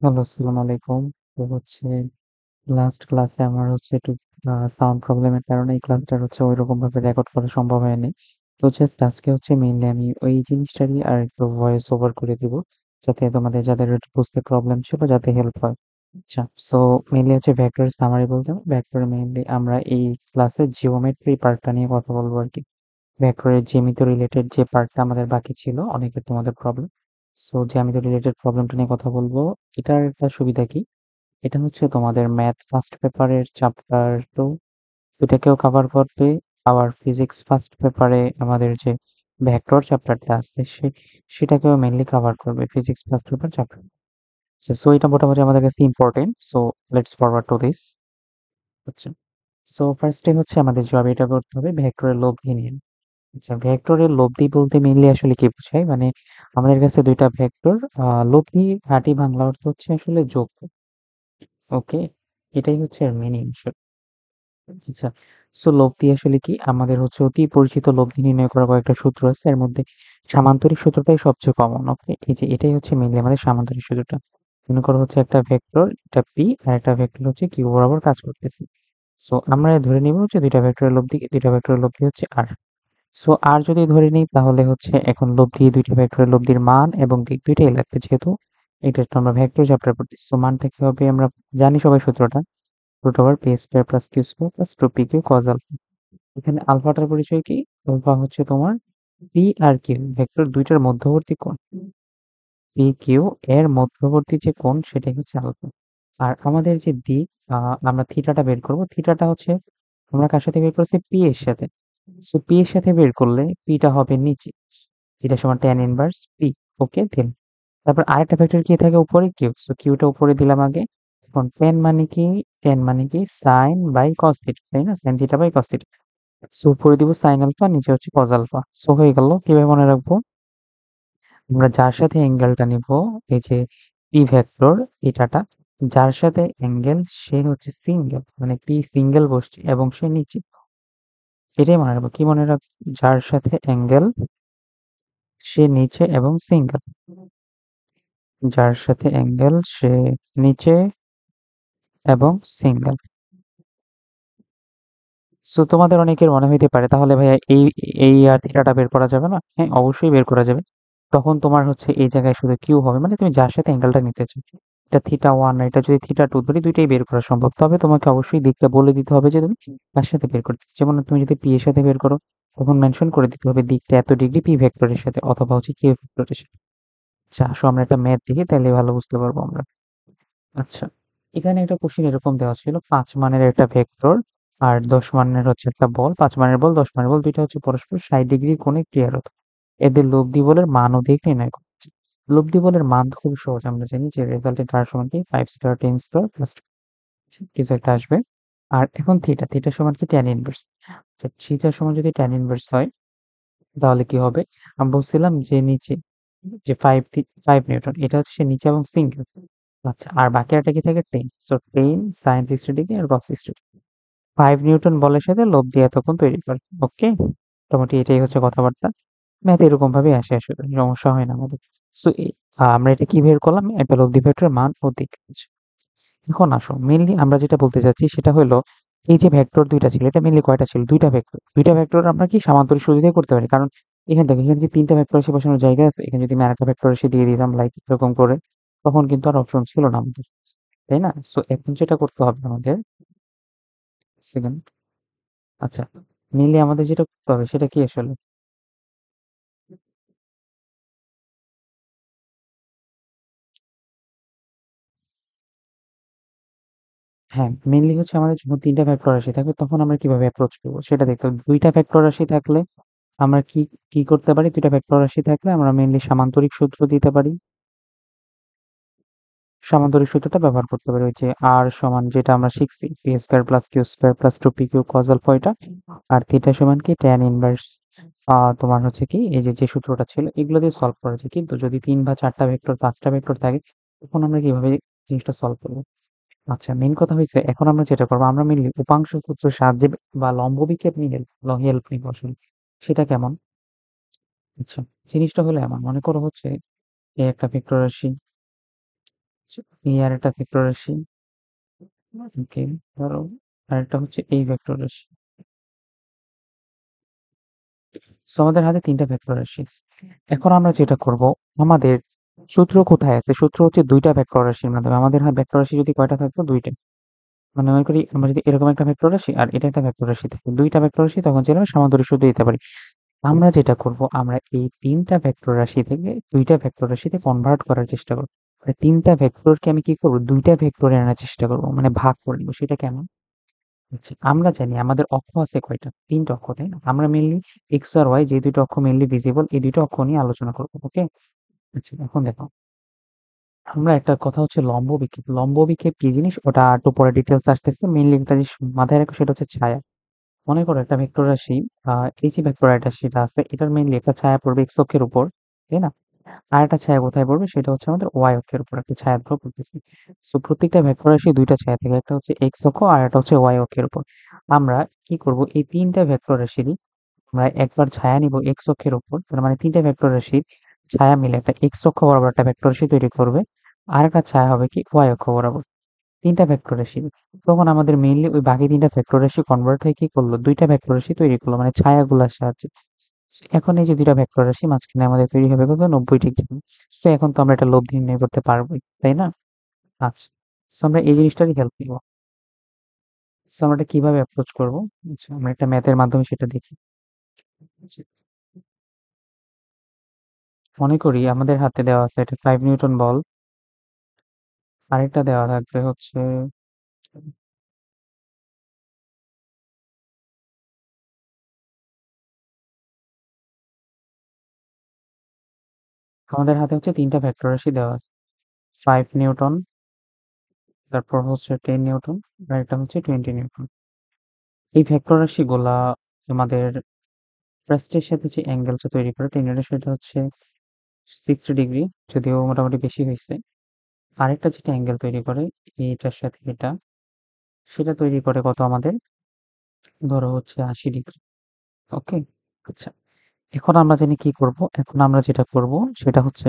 Hello, আসসালামু আলাইকুম। তো হচ্ছে লাস্ট ক্লাসে আমার হচ্ছে একটু সাউন্ড প্রবলেমের কারণে এই ক্লাসটার হচ্ছে ঐরকম ভাবে রেকর্ড করা সম্ভব হয়নি। তো জাস্ট আজকে হচ্ছে মেইনলি আমি ওই জিনিসটারই আর একটু ভয়েস ওভার করে দিব। যাতে তোমাদের যাদের একটু বুঝতে প্রবলেম ছিল যাতে হেল্প হয়। আচ্ছা, সো মেইনলি হচ্ছে ভেক্টর সামারি বলতে ভেক্টর মেইনলি আমরা এই ক্লাসে জিওমেট্রি পার্টটা নিয়ে কথা বলবো আর কি। ভেক্টরের জ্যামিতি রিলেটেড যে পার্টটা আমাদের বাকি ছিল অনেকের তোমাদের প্রবলেম। সো জ্যামিতি রিলেটেড প্রবলেমটা নিয়ে কথা বলবো। এটার একটা সুবিধা কি? এটা হচ্ছে তোমাদের ম্যাথ ফার্স্ট পেপারের চ্যাপ্টার টু এটাকেও কভার করবে। আবার ফিজিক্স ফার্স্ট পেপারে আমাদের যে ভেক্টর চ্যাপ্টারটা আছে সেটাকেও মেইনলি কভার করবে physics first paper chapter. So এটা মোটামুটি আমাদের কাছে important. So let's forward to this. আচ্ছা, সো ফার্স্টে হচ্ছে আমাদের জব এটা করতে হবে ভেক্টরের লব্ধি নিয়ে। আচ্ছা, ভেক্টরের লব্ধি বলতে মেইনলি আসলে কি বোঝায়, মানে আমাদের কাছে দুইটা ভেক্টর, লব্ধি খাঁটি বাংলা অর্থ হচ্ছে আসলে যোগ। ওকে, এটাই হচ্ছে এর মিনিং। আচ্ছা, সো লব্ধি আসলে কি আমাদের হচ্ছে অতি পরিচিত লব্ধি নির্ণয় করার কয়েকটা সূত্র আছে, এর মধ্যে সামান্তরিক সূত্রটাই সবচেয়ে কমন। ওকে, এই যে এটাই হচ্ছে মেইনলি আমাদের সামান্তরিক সূত্রটা। মনে করো হচ্ছে একটা ভেক্টর এটা পি আর একটা ভেক্টর হচ্ছে কিউ বরাবর কাজ করতেছে। সো আমরা ধরে নিব হচ্ছে দুইটা ভেক্টরের লব্ধি হচ্ছে আর। সো আর যদি ধরে নিই তাহলে হচ্ছে এখন লব্ধি দুইটা ভেক্টরের লব্ধির মান এবং দিক দুইটাই লাগবে, যেহেতু এটা একটা আমরা ভেক্টর চ্যাপ্টার পড়তেছি। সো মানটা কি হবে আমরা জানি সবাই সূত্রটা, root over P square plus Q square plus two P Q cos alpha. এখানে আলফাটার পরিচয় কি? আলফা হচ্ছে তোমার পি আর কিউ ভেক্টর দুইটার মধ্যবর্তী কোণ। পি কিউ এর মধ্যবর্তী যে কোণ সেটাই হচ্ছে আলফা। আর আমাদের যে দিক, আমরা থিটাটা বের করব। থিটাটা হচ্ছে আমরা কার সাথে বের করছি? পি এর সাথে। সো পি এর সাথে বের করলে পিটা হবে নিচে, থিটা সমান ট্যান ইনভার্স পি। ওকে, দেন তারপর আরেকটা ভেক্টর কি থাকে উপরে? কিউ। সো কিউটা উপরে দিলাম আগে। এখন ট্যান মানে কি সাইন বাই কস থিটা, তাই না? Sine theta by cos theta. So উপরে দিব সাইন আলফা, নিচে হচ্ছে কজ আলফা। সো হয়ে গেল। কিভাবে মনে রাখবো? আমরা যার সাথে অ্যাঙ্গেলটা নিব, এই যে পি ভেক্টর থিটাটা, যার সাথে অ্যাঙ্গেল সে হচ্ছে সিঙ্গেল, মানে পি সিঙ্গেল বসছে এবং সে নিচে। এটাই মনে রাখবো। কি মনে রাখবো? যার সাথে অ্যাঙ্গেল সে নিচে এবং সিঙ্গেল। যার সাথে অ্যাঙ্গেল সে নিচে এবং সিঙ্গেল। সো তোমাদের অনেকের মনে হইতে পারে তাহলে ভাইয়া এই এই আর থিটাটা বের করা যাবে না? হ্যাঁ, অবশ্যই বের করা যাবে। তখন তোমার হচ্ছে এই জায়গায় শুধু কিউ হবে, মানে তুমি যার সাথে অ্যাঙ্গেলটা নিতে চাও। এটা থিটা ওয়ান, এটা যদি থিটা টু ধরি, দুইটাই বের করা সম্ভব। তবে তোমাকে অবশ্যই দিকটা বলে দিতে হবে যে তুমি কার সাথে বের করতে চাও। যেমন তুমি যদি পি এর সাথে বের করো, তখন মেনশন করে দিতে হবে দিকটা এত ডিগ্রি পি ভেক্টরের সাথে অথবা হচ্ছে কিউ ভেক্টরের সাথে। আচ্ছা, আসো আমরা একটা ম্যাথ দেখি, তাহলে ভালো বুঝতে পারবো আমরা। আচ্ছা, এখানে একটা কোশ্চেন এরকম দেওয়া ছিল, ৫ মানের একটা ভেক্টর আর ১০ মানের হচ্ছে একটা বল। ৫ মানের বল, ১০ মানের বল দুইটা হচ্ছে পরস্পর ৬০ ডিগ্রি কোণে ক্রিয়ারত। এদের লব্ধি বলের মান ও দিক নির্ণয় করতে হবে। লব্ধি বলের মান তো খুবই সহজ, আমরা জানি যে রেজাল্টেন্ট আর সমান কি 5 স্কয়ার 10 স্কয়ার প্লাস কিছু একটা আসবে। আর এখন থিটা সমান কি ট্যান ইনভার্স। আচ্ছা, থিটা সমান যদি ট্যান ইনভার্স হয় তাহলে কি হবে? আমি বলছিলাম যে নিচে যে 5 নিউটন, এটা হচ্ছে নিচে এবং সিঙ্গেল। আচ্ছা, আর বাকি একটা কি থাকে? 10। সো 10 sin 60 ডিগ্রি আর cos 60 ডিগ্রি। 5 নিউটন বলের সাথে লব্ধি এতক্ষণ তৈরি করে। ওকে, মোটামুটি এটাই হচ্ছে কথাবার্তা। ম্যাথ এরকম ভাবে আসে আসলে, সমস্যা হয় না আমাদের। সো আমরা এটা কি বের করলাম? একটা লব্ধি ভেক্টরের মান ও দিক। আচ্ছা, এখন আসো মেইনলি আমরা যেটা বলতে চাচ্ছি সেটা হলো এই যে ভেক্টর দুইটা ছিল, এটা মেইনলি কয়টা ছিল? দুইটা ভেক্টর আমরা কি সামান্তরিক সুবিধা করতে পারি, কারণ এখানে দেখো এখানে কি তিনটা ভেক্টর এসে বসানোর জায়গা আছে। এখানে যদি আমি আরেকটা ভেক্টর এসে দিয়ে দিতাম লাইক এরকম করে, তখন কিন্তু আর অপশন ছিল না আমাদের, তাই না? সো এখন যেটা করতে হবে আমাদের, সেকেন্ড, আচ্ছা, মেইনলি আমাদের যেটা করতে হবে সেটা কি আসলে? হ্যাঁ, মেইনলি হচ্ছে আমাদের যখন তিনটা ভেক্টর রাশি থাকবে তখন আমরা কিভাবে অ্যাপ্রোচ করবো সেটা দেখতে হবে। দুইটা ভেক্টর রাশি থাকলে আমরা কি কি করতে পারি? দুইটা ভেক্টর রাশি থাকলে আমরা মেইনলি সামান্তরিক সূত্র দিতে পারি। সামান্তরিক সূত্রটা ব্যবহার করতে পারি, ওই যে আর সমান যেটা আমরা শিখছি P square plus Q square plus two P Q cos alpha, এটা। আর থিটা সমান কি ট্যান ইনভার্স, তোমার হচ্ছে কি এই যে যে সূত্রটা ছিল এগুলো দিয়ে সলভ করা যায়। কিন্তু যদি ৩ বা ৪টা ভেক্টর ৫টা ভেক্টর থাকে তখন আমরা কিভাবে জিনিসটা সলভ করবো? আচ্ছা, মেইন কথা হইছে এখন আমরা যেটা করবো, আমরা মেইনলি উপাংশ সূত্রের সাহায্যে বা লম্ব বিকল্প নিয়ে হেল্প নিবো আসলে। সেটা কেমন? আচ্ছা, জিনিসটা হলো এমন, মনে করো হচ্ছে এই একটা ভেক্টর রাশি, এই আরেকটা ভেক্টর রাশি। ওকে, ধরো আরেকটা হচ্ছে এই ভেক্টর রাশি। সো আমাদের হাতে ৩ টা ভেক্টর রাশি আছে। এখন আমরা যেটা করব, আমাদের সূত্র কোথায় আছে? সূত্র হচ্ছে ২ টা ভেক্টর রাশির মাধ্যমে। আমাদের ভেক্টর রাশি যদি কয়টা থাকতো? ২ টা। মানে মনে করি আমরা যদি এরকম একটা ভেক্টর রাশি আর এটা একটা ভেক্টর রাশি থাকে, ২ টা ভেক্টর রাশি তখন চাইলে সমান্তরাল সূত্র দিতে পারি। আমরা যেটা করব, আমরা এই ৩ টা ভেক্টর রাশি থেকে ২ টা ভেক্টর রাশিতে কনভার্ট করার চেষ্টা করব। মানে ৩ টা ভেক্টরকে আমি কি করব? ২ টা ভেক্টরে আনার চেষ্টা করব। মানে ভাগ করে নিব। সেটা কেমন? আচ্ছা, আমরা জানি আমাদের অক্ষ আছে কয়টা? ৩ টা অক্ষ, তাই না? আমরা মেইনলি এক্স আর ওয়াই যে ২ টা অক্ষ মেইনলি ভিজিবল, এই ২ টা অক্ষ নিয়ে আলোচনা করব। ওকে? আচ্ছা, এখন দেখো। আমরা একটা কথা হচ্ছে লম্ব বিক্ষেপ। লম্ব বিক্ষেপ কি জিনিস? ওটা একটু পরে ডিটেইলস আসতেছে। মেইনলি একটা জিনিস মাথায় রাখো, সেটা হচ্ছে ছায়া। মনে করো একটা ভেক্টর রাশি, এই যে ভেক্টর রাশিটা আছে, এটার মেইনলি একটা ছায়া পড়বে এক্স অক্ষের উপর, তাই না? আর একটা ছায়া কোথায় পড়বে? সেটা হচ্ছে আমাদের ওয়াই অক্ষের উপর একটা ছায়া ড্র করতেছি। সো প্রত্যেকটা ভেক্টর রাশি ২ টা ছায়া থাকে। একটা হচ্ছে এক্স অক্ষ আর একটা হচ্ছে ওয়াই অক্ষের উপর। আমরা কি করব? এই ৩ টা ভেক্টর রাশিরই আমরা একবার ছায়া নিব এক্স অক্ষের উপর। তার মানে ৩ টা ভেক্টর রাশির ছায়া মিলে একটা এক্স অক্ষ বরাবর একটা ভেক্টর রাশি তৈরি করবে। আরেকটা ছায়া হবে কি? ওয়াই অক্ষ বরাবর। ৩ টা ভেক্টর রাশি। তখন আমাদের মেইনলি ওই বাকি ৩ টা ভেক্টর রাশি কনভার্ট হয়ে কি করলো? ২ টা ভেক্টর রাশি তৈরি করলো। মানে ছায়াগুলার সাহায্যে। এখন এই যে ২ টা ভেক্টর রাশি মাঝখানে আমাদের তৈরি হবে কত? ৯০ ডিগ্রি। সো এখন তো আমরা এটা লব্ধি নির্ণয় করতে পারবোই, তাই না? আচ্ছা। সো আমরা এই জিনিসটারই হেল্প নিব। সো আমরা এটা কিভাবে অ্যাপ্রোচ করব? আচ্ছা, আমরা একটা ম্যাথের মাধ্যমে সেটা দেখি। আচ্ছা, মনে করি আমাদের হাতে দেওয়া আছে এটা ৫ নিউটন বল। আরেকটা দেওয়া থাকবে হচ্ছে, আমাদের হাতে হচ্ছে ৩ টা ভেক্টর রাশি দেওয়া আছে। ৫ নিউটন, তারপর হচ্ছে ১০ নিউটন, আর একটা হচ্ছে ২০ নিউটন। এই ভেক্টর রাশিগুলা আমাদের ফার্স্টের সাথে যে অ্যাঙ্গেলটা তৈরি করে, ১০ এর সেটা হচ্ছে ৬০ ডিগ্রি, যদিও মোটামুটি বেশি হইছে। আরেকটা যেটা অ্যাঙ্গেল তৈরি করে এটার সাথে এটা, সেটা তৈরি করে কত আমাদের? ধরো হচ্ছে ৮০ ডিগ্রি। ওকে? আচ্ছা। এখন আমরা জানি কি করব? এখন আমরা যেটা করব সেটা হচ্ছে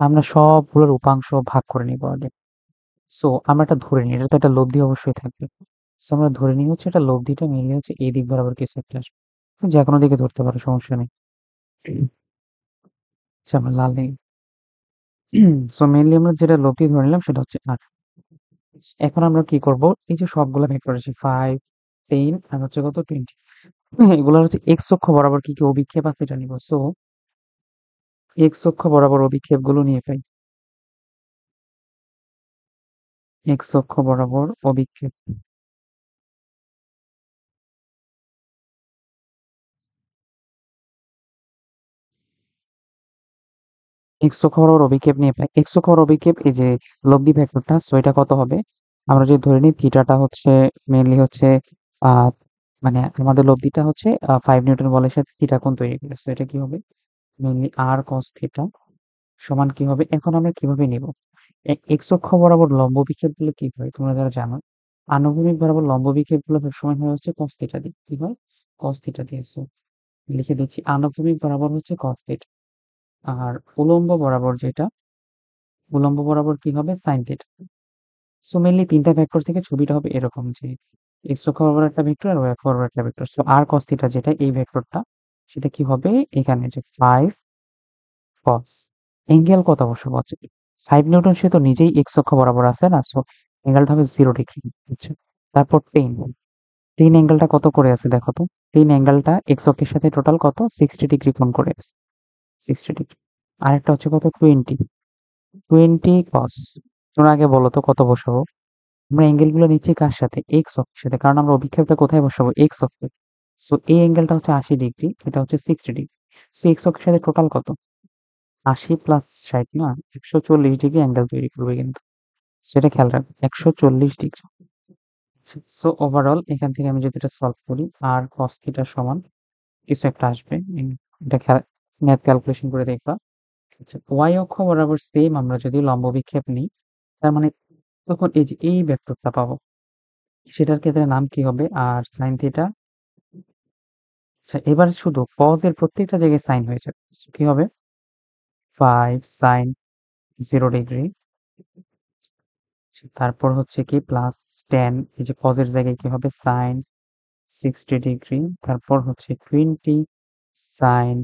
আমরা সবগুলোর উপাংশ ভাগ করে নিব আগে। সো আমরা এটা ধরে নিই। এটা তো একটা লব্ধি অবশ্যই থাকবে। সো আমরা ধরে নিই হচ্ছে এটা লব্ধিটা মেইনলি হচ্ছে এই দিক বরাবর কিছু একটা আসবে। তুমি যেকোনো দিকে ধরতে পারো, সমস্যা নেই। আচ্ছা, আমরা লাল নেই। সো মেইনলি আমরা যেটা লব্ধি ধরে নিলাম সেটা হচ্ছে ৮। এখন আমরা কি করব? এই যে সবগুলা ভেক্টর রাশি ৫, ১০ আর হচ্ছে কত? ২০। এগুলার হচ্ছে এক্স অক্ষ বরাবর কি অভিক্ষেপ আছে এটা নিব। সো এক্স অক্ষ বরাবর অভিক্ষেপগুলো নিয়ে ফেলি। এক্স অক্ষ বরাবর অভিক্ষেপ। এক্স অক্ষ বরাবর অভিক্ষেপ নিয়ে পাই। এক্স অক্ষ বরাবর অভিক্ষেপ এই যে লব্ধি ভেক্টরটা, সো এটা কত হবে? আমরা যদি ধরে নিই থিটাটা হচ্ছে মেইনলি হচ্ছে আহ মানে আমাদের লব্ধিটা হচ্ছে ৫ নিউটন বলের সাথে থিটা কোণ তৈরি করে। সো এটা কি হবে? মেইনলি আর কস থিটা সমান কি হবে? এখন আমরা কিভাবে নিব? এক্স অক্ষ বরাবর লম্ব বিক্ষেপগুলো কি হয়? তোমরা যারা জানো, আনুভূমিক বরাবর লম্ব বিক্ষেপগুলো সবসময় হয় হচ্ছে কস থিটা দিয়ে। কি হয়? কস থিটা দিয়ে। সো লিখে দিচ্ছি আনুভূমিক বরাবর হচ্ছে কস থিটা। আর উলম্ব বরাবর যেটা, উলম্ব বরাবর কি হবে? Sine theta. সো মেইনলি ৩ টা ভেক্টর থেকে ছবিটা হবে এরকম যে এক্স অক্ষ বরাবর একটা ভেক্টর আর ওয়াই অক্ষ বরাবর একটা ভেক্টর। সো আর কস থিটা যেটা এই ভেক্টরটা, সেটা কি হবে? এখানে যে ৫ কস অ্যাঙ্গেল কত বসাবো? আচ্ছা, ৫ নিউটন সে তো নিজেই এক্স অক্ষ বরাবর আছে না? সো অ্যাঙ্গেলটা হবে 0 ডিগ্রি। আচ্ছা। তারপর 10, 10 অ্যাঙ্গেলটা কত করে আছে দেখো তো? 10 অ্যাঙ্গেলটা এক্স অক্ষের সাথে টোটাল কত? 60 ডিগ্রি কোণ করে আছে। 60 ডিগ্রি। আরেকটা হচ্ছে কত? 20, 20 কস। তোমরা আগে বলো তো কত বসাবো? আমরা অ্যাঙ্গেল গুলো নিচ্ছি কার সাথে? এক্স অক্ষের সাথে। কারণ আমরা অভিক্ষেপটা কোথায় বসাবো? এক্স অক্ষে। সো এই অ্যাঙ্গেলটা হচ্ছে ৮০ ডিগ্রি, এটা হচ্ছে 60 ডিগ্রি। সো এক্স অক্ষের সাথে টোটাল কত? ৮০ প্লাস ৬০ না? ১৪০ ডিগ্রি অ্যাঙ্গেল তৈরি করবে কিন্তু। সেটা খেয়াল রাখবে। ১৪০ ডিগ্রি। সো ওভারঅল এখান থেকে আমি যদি এটা সলভ করি, আর cos থিটা সমান কিছু একটা আসবে। এটা ম্যাথ ক্যালকুলেশন করে দেখবা। আচ্ছা, y অক্ষ বরাবর সেম আমরা যদি লম্ব বিক্ষেপ নিই, তার মানে তখন এই যে এই ভেক্টরটা পাবো। সেটার ক্ষেত্রে নাম কি হবে? আর sin থিটা। আচ্ছা, এবার শুধু cos এর প্রত্যেকটা জায়গায় sin হয়ে যাবে। So কি হবে? ৫ sin 0 ডিগ্রি তারপর হচ্ছে কি প্লাস 10, এই যে কজের জায়গায় কি হবে সাইন 60 ডিগ্রি, তারপর হচ্ছে 20 সাইন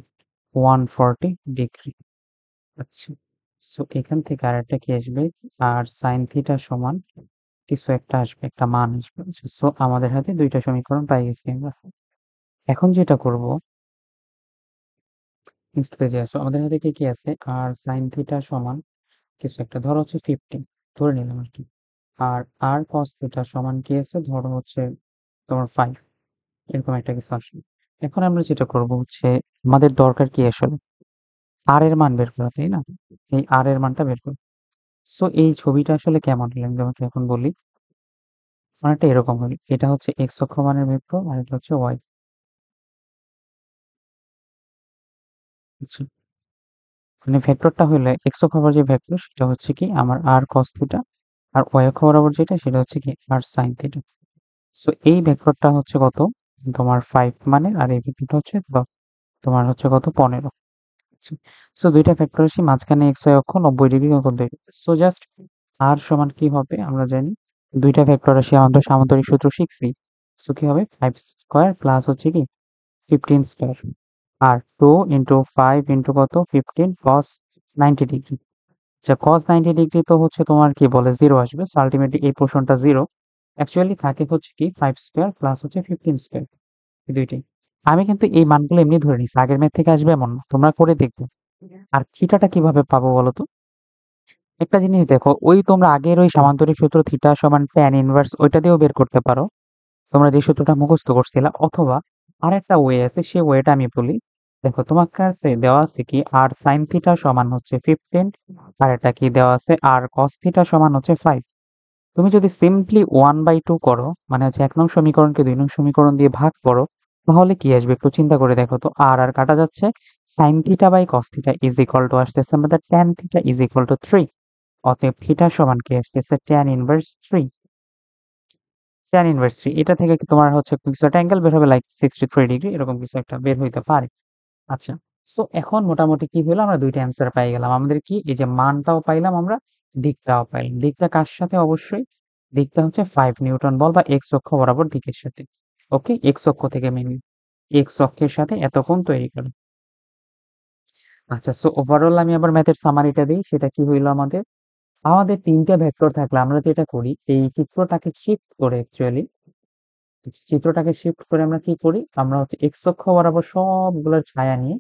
140 ডিগ্রি। আচ্ছা, সো এখান থেকে আরেকটা কি আসবে, আর সাইন থিটা সমান কিছু একটা আসবে, একটা মান আসবে। সো আমাদের হাতে দুইটা সমীকরণ পাই গেছি আমরা। এখন যেটা করব, নেক্সট পেজে আসো, আমাদের হাতে কি কি আছে, আর সাইন থিটা সমান কিছু একটা, ধরো হচ্ছে 15 ধরে নিলাম আর কি, আর আর কস থিটা সমান কি আছে, ধরো হচ্ছে তোমার 5, এরকম একটা কিছু আসবে। এখন আমরা যেটা করব হচ্ছে, আমাদের দরকার কি আসলে, আর এর মান বের করা, তাই না? এই আর এর মানটা বের করা। সো এই ছবিটা আসলে কেমন হলো আমি তোমাকে এখন বলি। অনেকটা এরকম হলো, এটা হচ্ছে এক্স অক্ষ মানের ভেক্টর আর এটা হচ্ছে ওয়াই। আচ্ছা, মানে ভেক্টরটা হলো এক্স অক্ষ বরাবর যে ভেক্টর সেটা হচ্ছে কি আমার আর কস থিটা, আর ওয়াই অক্ষ বরাবর যেটা সেটা হচ্ছে কি আর সাইন থিটা। সো এই ভেক্টরটা হচ্ছে কত, তোমার 5 মানের, আর এই ভেক্টরটা হচ্ছে তোমার হচ্ছে কত 15। সো দুইটা ভেক্টর রাশি, মাঝখানে এক্স ওয়াই অক্ষ 90 ডিগ্রি কোণ তৈরি করে। সো জাস্ট আর সমান কি হবে আমরা জানি, দুইটা ভেক্টর রাশি আমাদের সামান্তরিক সূত্র শিখছি। সো কি হবে 5 স্কয়ার প্লাস হচ্ছে কি 15 স্কয়ার, আর 2 ইন্টু 5 ইন্টু কত 15 cos 90 ডিগ্রি। আচ্ছা, cos 90 ডিগ্রি তো হচ্ছে তোমার কি বলে জিরো আসবে, সো আলটিমেটলি এই পোর্শনটা জিরো। অ্যাকচুয়ালি থাকে হচ্ছে কি 5 স্কয়ার প্লাস হচ্ছে 15 স্কয়ার, এই দুইটাই। আমি কিন্তু এই মানগুলো এমনি ধরে নিচ্ছি, আগের ম্যাথ থেকে আসবে এমন না, তোমরা করে দেখবে। আর থিটাটা কিভাবে পাবো বলো তো? একটা জিনিস দেখো, ওই তোমরা আগের ওই সামান্তরিক সূত্র থিটা সমান tan ইনভার্স ওইটা দিয়েও বের করতে পারো, তোমরা যে সূত্রটা মুখস্থ করছিলা, অথবা আরেকটা ওয়ে আছে, সেই ওয়েটা আমি বলি। দেখো তোমার কাছে দেওয়া আছে কি আর সাইন থিটা সমান হচ্ছে 15, আর এটা কি দেওয়া আছে আর কস থিটা সমান হচ্ছে 5। তুমি যদি সিম্পলি 1/2 করো, মানে হচ্ছে 1 নং সমীকরণকে 2 নং সমীকরণ দিয়ে ভাগ করো, তাহলে কি আসবে একটু চিন্তা করে দেখো তো। আর কাটা যাচ্ছে, sine theta by cos theta is equal to আসতেছে আমাদের tan theta is equal to 3। অতএব থিটা সমান কি আসতেছে tan ইনভার্স 3। tan ইনভার্স 3 এটা থেকে কি তোমার হচ্ছে কিছু একটা অ্যাঙ্গেল বের হবে, লাইক 63 ডিগ্রি, এরকম কিছু একটা বের হইতে পারে। আচ্ছা, সো এখন মোটামুটি কি হলো, আমরা দুইটা অ্যান্সার পাই গেলাম। আমাদের কি এই যে মানটাও পাইলাম আমরা, দিকটাও পাইলাম। দিকটা কার সাথে, অবশ্যই দিকটা হচ্ছে 5 নিউটন বল বা এক্স অক্ষ বরাবর দিকের সাথে। ওকে, এক্স অক্ষ থেকে মেনলি এক্স অক্ষের সাথে এত কোণ তৈরি করে। আচ্ছা, সো ওভারঅল আমি আবার ম্যাথের সামারিটা দিই, সেটা কি হইলো আমাদের, আমাদের তিনটা ভেক্টর থাকলে আমরা যেটা করি, এই চিত্রটাকে শিফট করে অ্যাকচুয়ালি, চিত্রটাকে শিফট করে আমরা কি করি, আমরা হচ্ছে এক্স অক্ষ বরাবর সবগুলোর ছায়া নিয়ে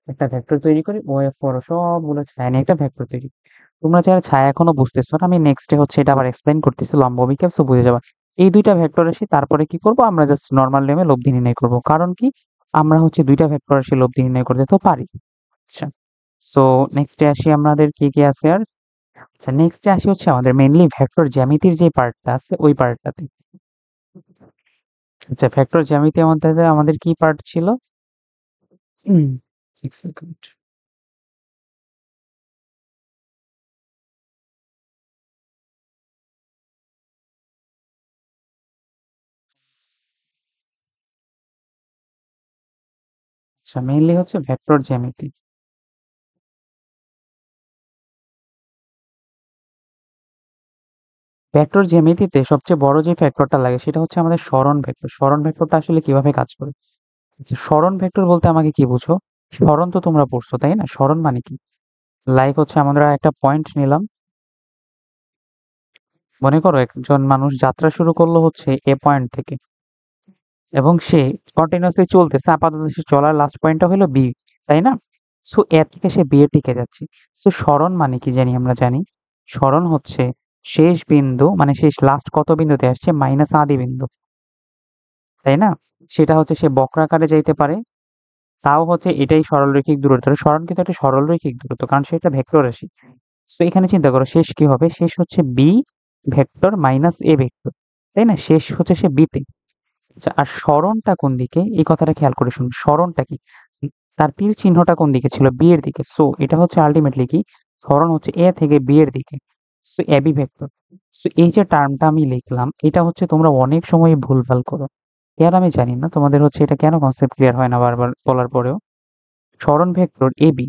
একটা ভেক্টর তৈরি করি, ওয়াই অক্ষ বরাবর সবগুলো ছায়া নিয়ে একটা ভেক্টর তৈরি করি। তোমরা যারা ছায়া এখনো বুঝতেছো না, আমি নেক্সটে হচ্ছে এটা আবার এক্সপ্লেইন করতেছি লম্ব বিক্ষেপ, সো বুঝে যাবা। এই দুইটা ভেক্টর রাশি, তারপরে কি করব আমরা, জাস্ট নরমাল নেমে লব্ধি নির্ণয় করব, কারণ কি আমরা হচ্ছে দুইটা ভেক্টর রাশি লব্ধি নির্ণয় করতে তো পারি। আচ্ছা, সো নেক্সটে আসি আমাদের কি কি আছে আর। আচ্ছা, নেক্সটে আসি হচ্ছে আমাদের মেইনলি ভেক্টর জ্যামিতির যে পার্টটা আছে ওই পার্টটাতে। আচ্ছা, ভেক্টর জ্যামিতির মধ্যে আমাদের কি পার্ট ছিল? হুম, এক সেকেন্ড। আচ্ছা, মেইনলি হচ্ছে ভেক্টর জ্যামিতি। ভেক্টর জ্যামিতিতে সবচেয়ে বড় যে ফ্যাক্টরটা লাগে সেটা হচ্ছে আমাদের সরণ ভেক্টর। সরণ ভেক্টরটা আসলে কিভাবে কাজ করে? আচ্ছা, সরণ ভেক্টর বলতে আমাকে কি বুঝো? সরণ তো তোমরা পড়ছো তাই না? সরণ মানে কি? লাইক হচ্ছে আমরা একটা পয়েন্ট নিলাম, মনে করো একজন মানুষ যাত্রা শুরু করলো হচ্ছে এ পয়েন্ট থেকে, এবং সে কন্টিনিউয়াসলি চলতেছে, আপাতত সে চলার লাস্ট পয়েন্টটা হলো বি, তাই না? সো এ থেকে সে বি এ টিকে যাচ্ছে। সো সরণ মানে কি জানি আমরা জানি, সরণ হচ্ছে শেষ বিন্দু, মানে শেষ লাস্ট কত বিন্দুতে আসছে মাইনাস আদি বিন্দু, তাই না? সেটা হচ্ছে সে বক্রাকারে যাইতে পারে, তাও হচ্ছে এটাই সরলরৈখিক দূরত্ব। সরণ কিন্তু একটা সরলরৈখিক দূরত্ব, কারণ সেটা ভেক্টর রাশি। তো এখানে চিন্তা করো শেষ কি হবে, শেষ হচ্ছে B vector minus A vector, তাই না? শেষ হচ্ছে সে বিতে। আচ্ছা, আর সরণটা কোন দিকে এই কথাটা খেয়াল করে শুনুন, সরণটা কি, তার তীর চিহ্নটা কোন দিকে ছিল, বি এর দিকে। সো এটা হচ্ছে আলটিমেটলি কি, সরণ হচ্ছে এ থেকে বি এর দিকে, সো এবি ভেক্টর। সো এই যে টার্মটা আমি লিখলাম, এটা হচ্ছে তোমরা অনেক সময় ভুলভাল করো। এর আমি জানি না তোমাদের হচ্ছে এটা কেন কনসেপ্ট ক্লিয়ার হয় না বারবার বলার পরেও। সরণ vector AB,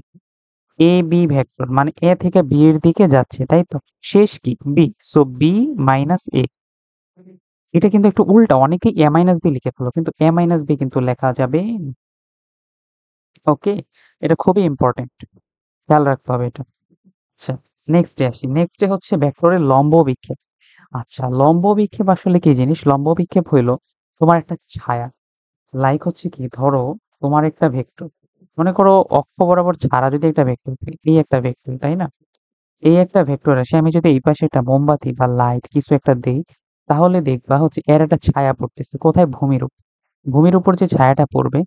A B vector মানে এ থেকে বি এর দিকে যাচ্ছে, তাই তো? শেষ কি? বি। সো বি মাইনাস এ। এটা কিন্তু একটু উল্টা, অনেকেই এ মাইনাস বি লিখে ফেলো, কিন্তু এ মাইনাস বি কিন্তু লেখা যাবে। ওকে, এটা খুবই ইম্পর্টেন্ট, খেয়াল রাখতে হবে এটা। আচ্ছা, নেক্সটে আসি। নেক্সটে হচ্ছে ভেক্টরের লম্ব বিক্ষেপ। আচ্ছা, লম্ব বিক্ষেপ আসলে কি জিনিস? লম্ব বিক্ষেপ হইলো তোমার একটা ছায়া, লাইক হচ্ছে কি, ধরো তোমার একটা ভেক্টর, মনে করো অক্ষ বরাবর ছাড়া যদি একটা ভেক্টর থাকে, এই একটা ভেক্টর, তাই না? এই একটা ভেক্টর আসে, আমি যদি এই পাশে একটা মোমবাতি বা লাইট কিছু একটা দেই, তাহলে দেখবা হচ্ছে এর একটা ছায়া পড়তেছে কোথায়? ভূমির উপর। ভূমির উপর যে ছায়াটা পড়বে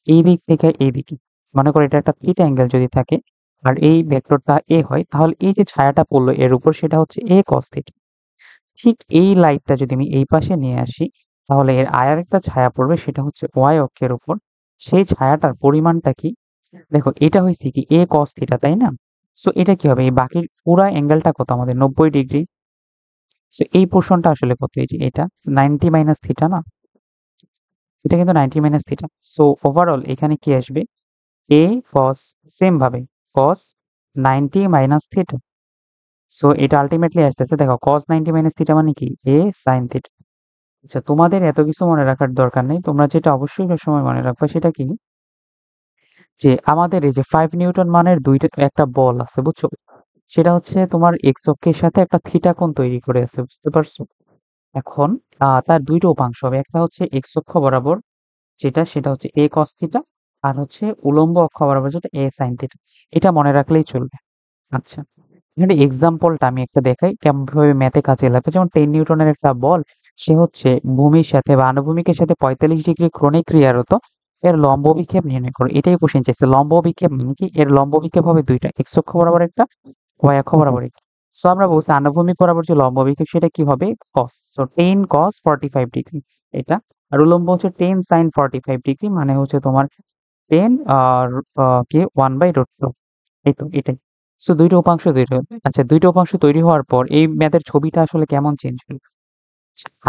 এই দিক থেকে এই দিকে, মনে করো এটা একটা থিটা অ্যাঙ্গেল যদি থাকে, আর এই ভেক্টরটা এ হয়, তাহলে এই যে ছায়াটা পড়লো এর উপর সেটা হচ্ছে এ কস থিটা। ঠিক এই লাইটটা যদি আমি এই পাশে নিয়ে আসি, তাহলে এর আয়ার একটা ছায়া পড়বে, সেটা হচ্ছে ওয়াই অক্ষের উপর। সেই ছায়াটার পরিমাণটা কি? দেখো এটা হয়েছে কি এ কস থিটা, তাই না? সো এটা কি হবে? এই বাকি পুরা অ্যাঙ্গেলটা কত আমাদের? 90 ডিগ্রি। সো এই পোর্শনটা আসলে কত? এই যে এটা 90 মাইনাস থিটা না, এটা কিন্তু 90 মাইনাস থিটা। সো ওভারঅল এখানে কি আসবে? এ কস, সেম ভাবে কস 90 মাইনাস থিটা। সো এটা আলটিমেটলি আসতেছে, দেখো কস 90 মাইনাস থিটা মানে কি? এ সাইন থিটা। আচ্ছা, তোমাদের এত কিছু মনে রাখার দরকার নেই, তোমরা যেটা অবশ্যই সবসময় মনে রাখবে সেটা কি, যে আমাদের এই যে 5 নিউটন মানের দুইটা একটা বল আছে, বুঝছো? সেটা হচ্ছে তোমার এক্স অক্ষের সাথে একটা থিটা কোণ তৈরি করে আছে, বুঝতে পারছো? এখন তার দুইটা উপাংশ হবে, একটা হচ্ছে এক্স অক্ষ বরাবর যেটা, সেটা হচ্ছে এ কস থিটা, আর হচ্ছে উলম্ব অক্ষ বরাবর যেটা এ সাইন থিটা। এটা মনে রাখলেই চলবে। আচ্ছা, এখানে এক্সাম্পলটা আমি একটা দেখাই কেমন ভাবে ম্যাথে কাজে লাগবে। যেমন 10 নিউটনের একটা বল, সে হচ্ছে ভূমির সাথে বা আনুভূমিকের সাথে 45 ডিগ্রি কোণে ক্রিয়ারত, এর লম্ব বিক্ষেপ নির্ণয় করো। এটাই কোশ্চেন চাইছে। লম্ব বিক্ষেপ মানে কি? এর লম্ব বিক্ষেপ হবে দুইটা, এক্স অক্ষ বরাবর একটা, ওয়াই অক্ষ বরাবর একটা। সো আমরা বলছি আনুভূমিক বরাবর যে লম্ব বিক্ষেপ সেটা কি হবে? কস। সো 10 cos 45 ডিগ্রি এটা। আর উলম্ব হচ্ছে 10 sin 45 ডিগ্রি, মানে হচ্ছে তোমার 10 আর কি 1/√2। এই তো এটাই। সো দুইটা উপাংশ তৈরি হবে। আচ্ছা, দুইটা উপাংশ তৈরি হওয়ার পর এই ম্যাথের ছবিটা আসলে কেমন চেঞ্জ হলো?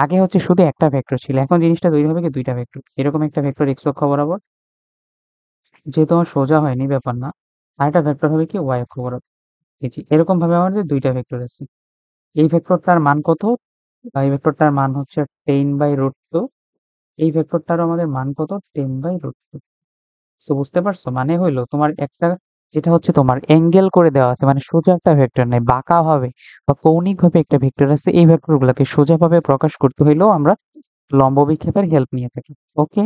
আগে হচ্ছে শুধু একটা ভেক্টর ছিল, এখন জিনিসটা তৈরি হবে কি দুইটা ভেক্টর। এরকম একটা ভেক্টর এক্স অক্ষ বরাবর, যেহেতু আমার সোজা হয়নি ব্যাপার না। আরেকটা ভেক্টর হবে কি ওয়াই অক্ষ বরাবর। এই যে এরকম ভাবে আমাদের দুইটা ভেক্টর আছে। এই ভেক্টরটার মান কত? এই ভেক্টরটার মান হচ্ছে 10/√2। এই ভেক্টরটারও আমাদের মান কত? 10/√2। সো বুঝতে পারছো? মানে হইলো তোমার একটা, যেটা হচ্ছে তোমার অ্যাঙ্গেল করে দেওয়া আছে, মানে সোজা একটা ভেক্টর নাই, বাঁকা ভাবে বা কৌণিক ভাবে একটা ভেক্টর আছে। এই ভেক্টর গুলাকে সোজাভাবে প্রকাশ করতে হইলেও আমরা লম্ব বিক্ষেপের হেল্প নিয়ে থাকি। ওকে,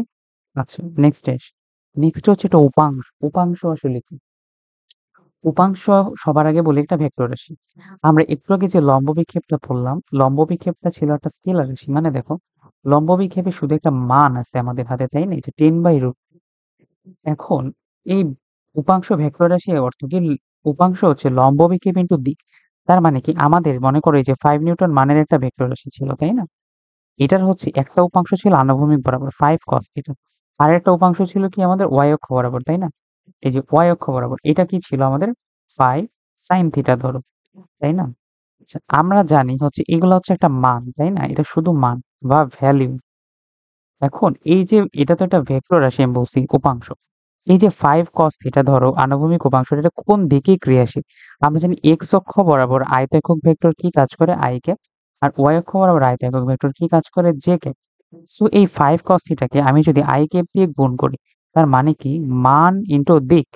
আচ্ছা, নেক্সট এস। নেক্সট হচ্ছে এটা উপাংশ। উপাংশ আসলে কি? উপাংশ সবার আগে বলি একটা ভেক্টর রাশি। আমরা একটু আগে যে লম্ব বিক্ষেপটা পড়লাম, লম্ব বিক্ষেপটা ছিল একটা স্কেলার রাশি। মানে দেখো, লম্ব বিক্ষেপে শুধু একটা মান আছে আমাদের হাতে, তাই না? এটা 10/√। এখন এই উপাংশ ভেক্টর রাশির অর্থ কি? উপাংশ হচ্ছে লম্ব বিক্ষেপ ইনটু দিক। তার মানে কি, আমাদের মনে করো এই যে 5 নিউটন মানের একটা ভেক্টর রাশি ছিল, তাই না? এটার হচ্ছে একটা উপাংশ ছিল আনুভূমিক বরাবর 5 cos থিটা। আর একটা উপাংশ ছিল কি আমাদের ওয়াই অক্ষ বরাবর, তাই না? এই যে ওয়াই অক্ষ বরাবর এটা কি ছিল আমাদের? 5 sin থিটা ধরো, তাই না? আচ্ছা, আমরা জানি হচ্ছে এগুলো হচ্ছে একটা মান, তাই না? এটা শুধু মান বা ভ্যালু। এখন এই যে এটা তো একটা ভেক্টর রাশি, আমি বলছি উপাংশ। এই যে 5 cos থিটা ধরো আনুভূমিক উপাংশ, এটা কোন দিকে ক্রিয়াশীল? আমরা জানি এক্স অক্ষ বরাবর আয়ত একক ভেক্টর কি কাজ করে? I K. আর ওয়াই অক্ষ বরাবর আয়ত একক ভেক্টর কি কাজ করে? J k. সো এই 5 cos থিটাকে আমি যদি আই কে দিয়ে গুণ করি, তার মানে কি, মান ইনটু দিক,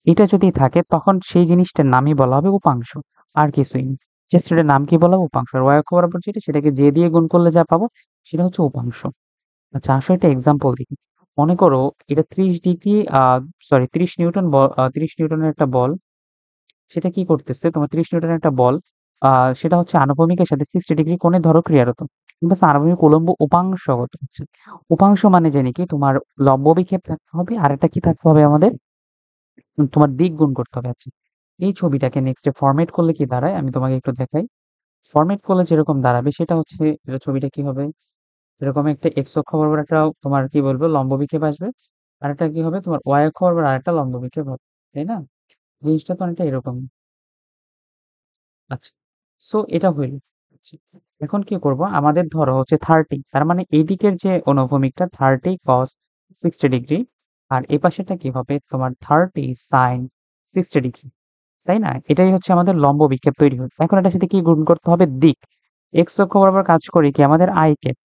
এটা যদি থাকে তখন সেই জিনিসটার নামই বলা হবে উপাংশ, আর কিছুই না। জাস্ট এটার নাম কি বলা হবে? উপাংশ। আর ওয়াই অক্ষ বরাবর যেটা, সেটাকে জে দিয়ে গুণ করলে যা পাবো সেটা হচ্ছে উপাংশ। আচ্ছা, আসো একটা এক্সাম্পল দেখি। মনে করো এটা 30 ডিগ্রি, 30 নিউটন 30 নিউটনের একটা বল, সেটা কি করতেছে? তোমার 30 নিউটনের একটা বল, সেটা হচ্ছে আনুভূমিকের সাথে 60 ডিগ্রি কোণে ধরো ক্রিয়ারত। কিন্তু আনুভূমিক উলম্ব উপাংশগত হচ্ছে। উপাংশ মানে জানি কি, তোমার লম্ব বিক্ষেপ থাকতে হবে, আর একটা কি থাকতে হবে আমাদের? তোমার দিক গুণ করতে হবে। আচ্ছা, এই ছবিটাকে নেক্সটে ফরম্যাট করলে কি দাঁড়ায় আমি তোমাকে একটু দেখাই। ফরম্যাট করলে যেরকম দাঁড়াবে সেটা হচ্ছে, এটা ছবিটা কি হবে? এরকম একটা এক্স অক্ষ বরাবর একটা তোমার কি বলবো লম্ব বিক্ষেপ আসবে, আর একটা কি হবে তোমার ওয়াই অক্ষ বরাবর আরেকটা লম্ব বিক্ষেপ হবে, তাই না? জিনিসটা তো অনেকটা এরকম। আচ্ছা, সো এটা হইল। আচ্ছা, এখন কি করব? আমাদের ধরো হচ্ছে 30, তার মানে এই দিকের যে অনুভূমিকটা 30 cos 60 ডিগ্রি, আর এই পাশেটা কি হবে তোমার 30 sin 60 ডিগ্রি, তাই না? এটাই হচ্ছে আমাদের লম্ব বিক্ষেপ তৈরি হচ্ছে। এখন এটার সাথে কি গুণ করতে হবে? দিক। এক্স অক্ষ বরাবর কাজ করে কি আমাদের আই ক্যাপ।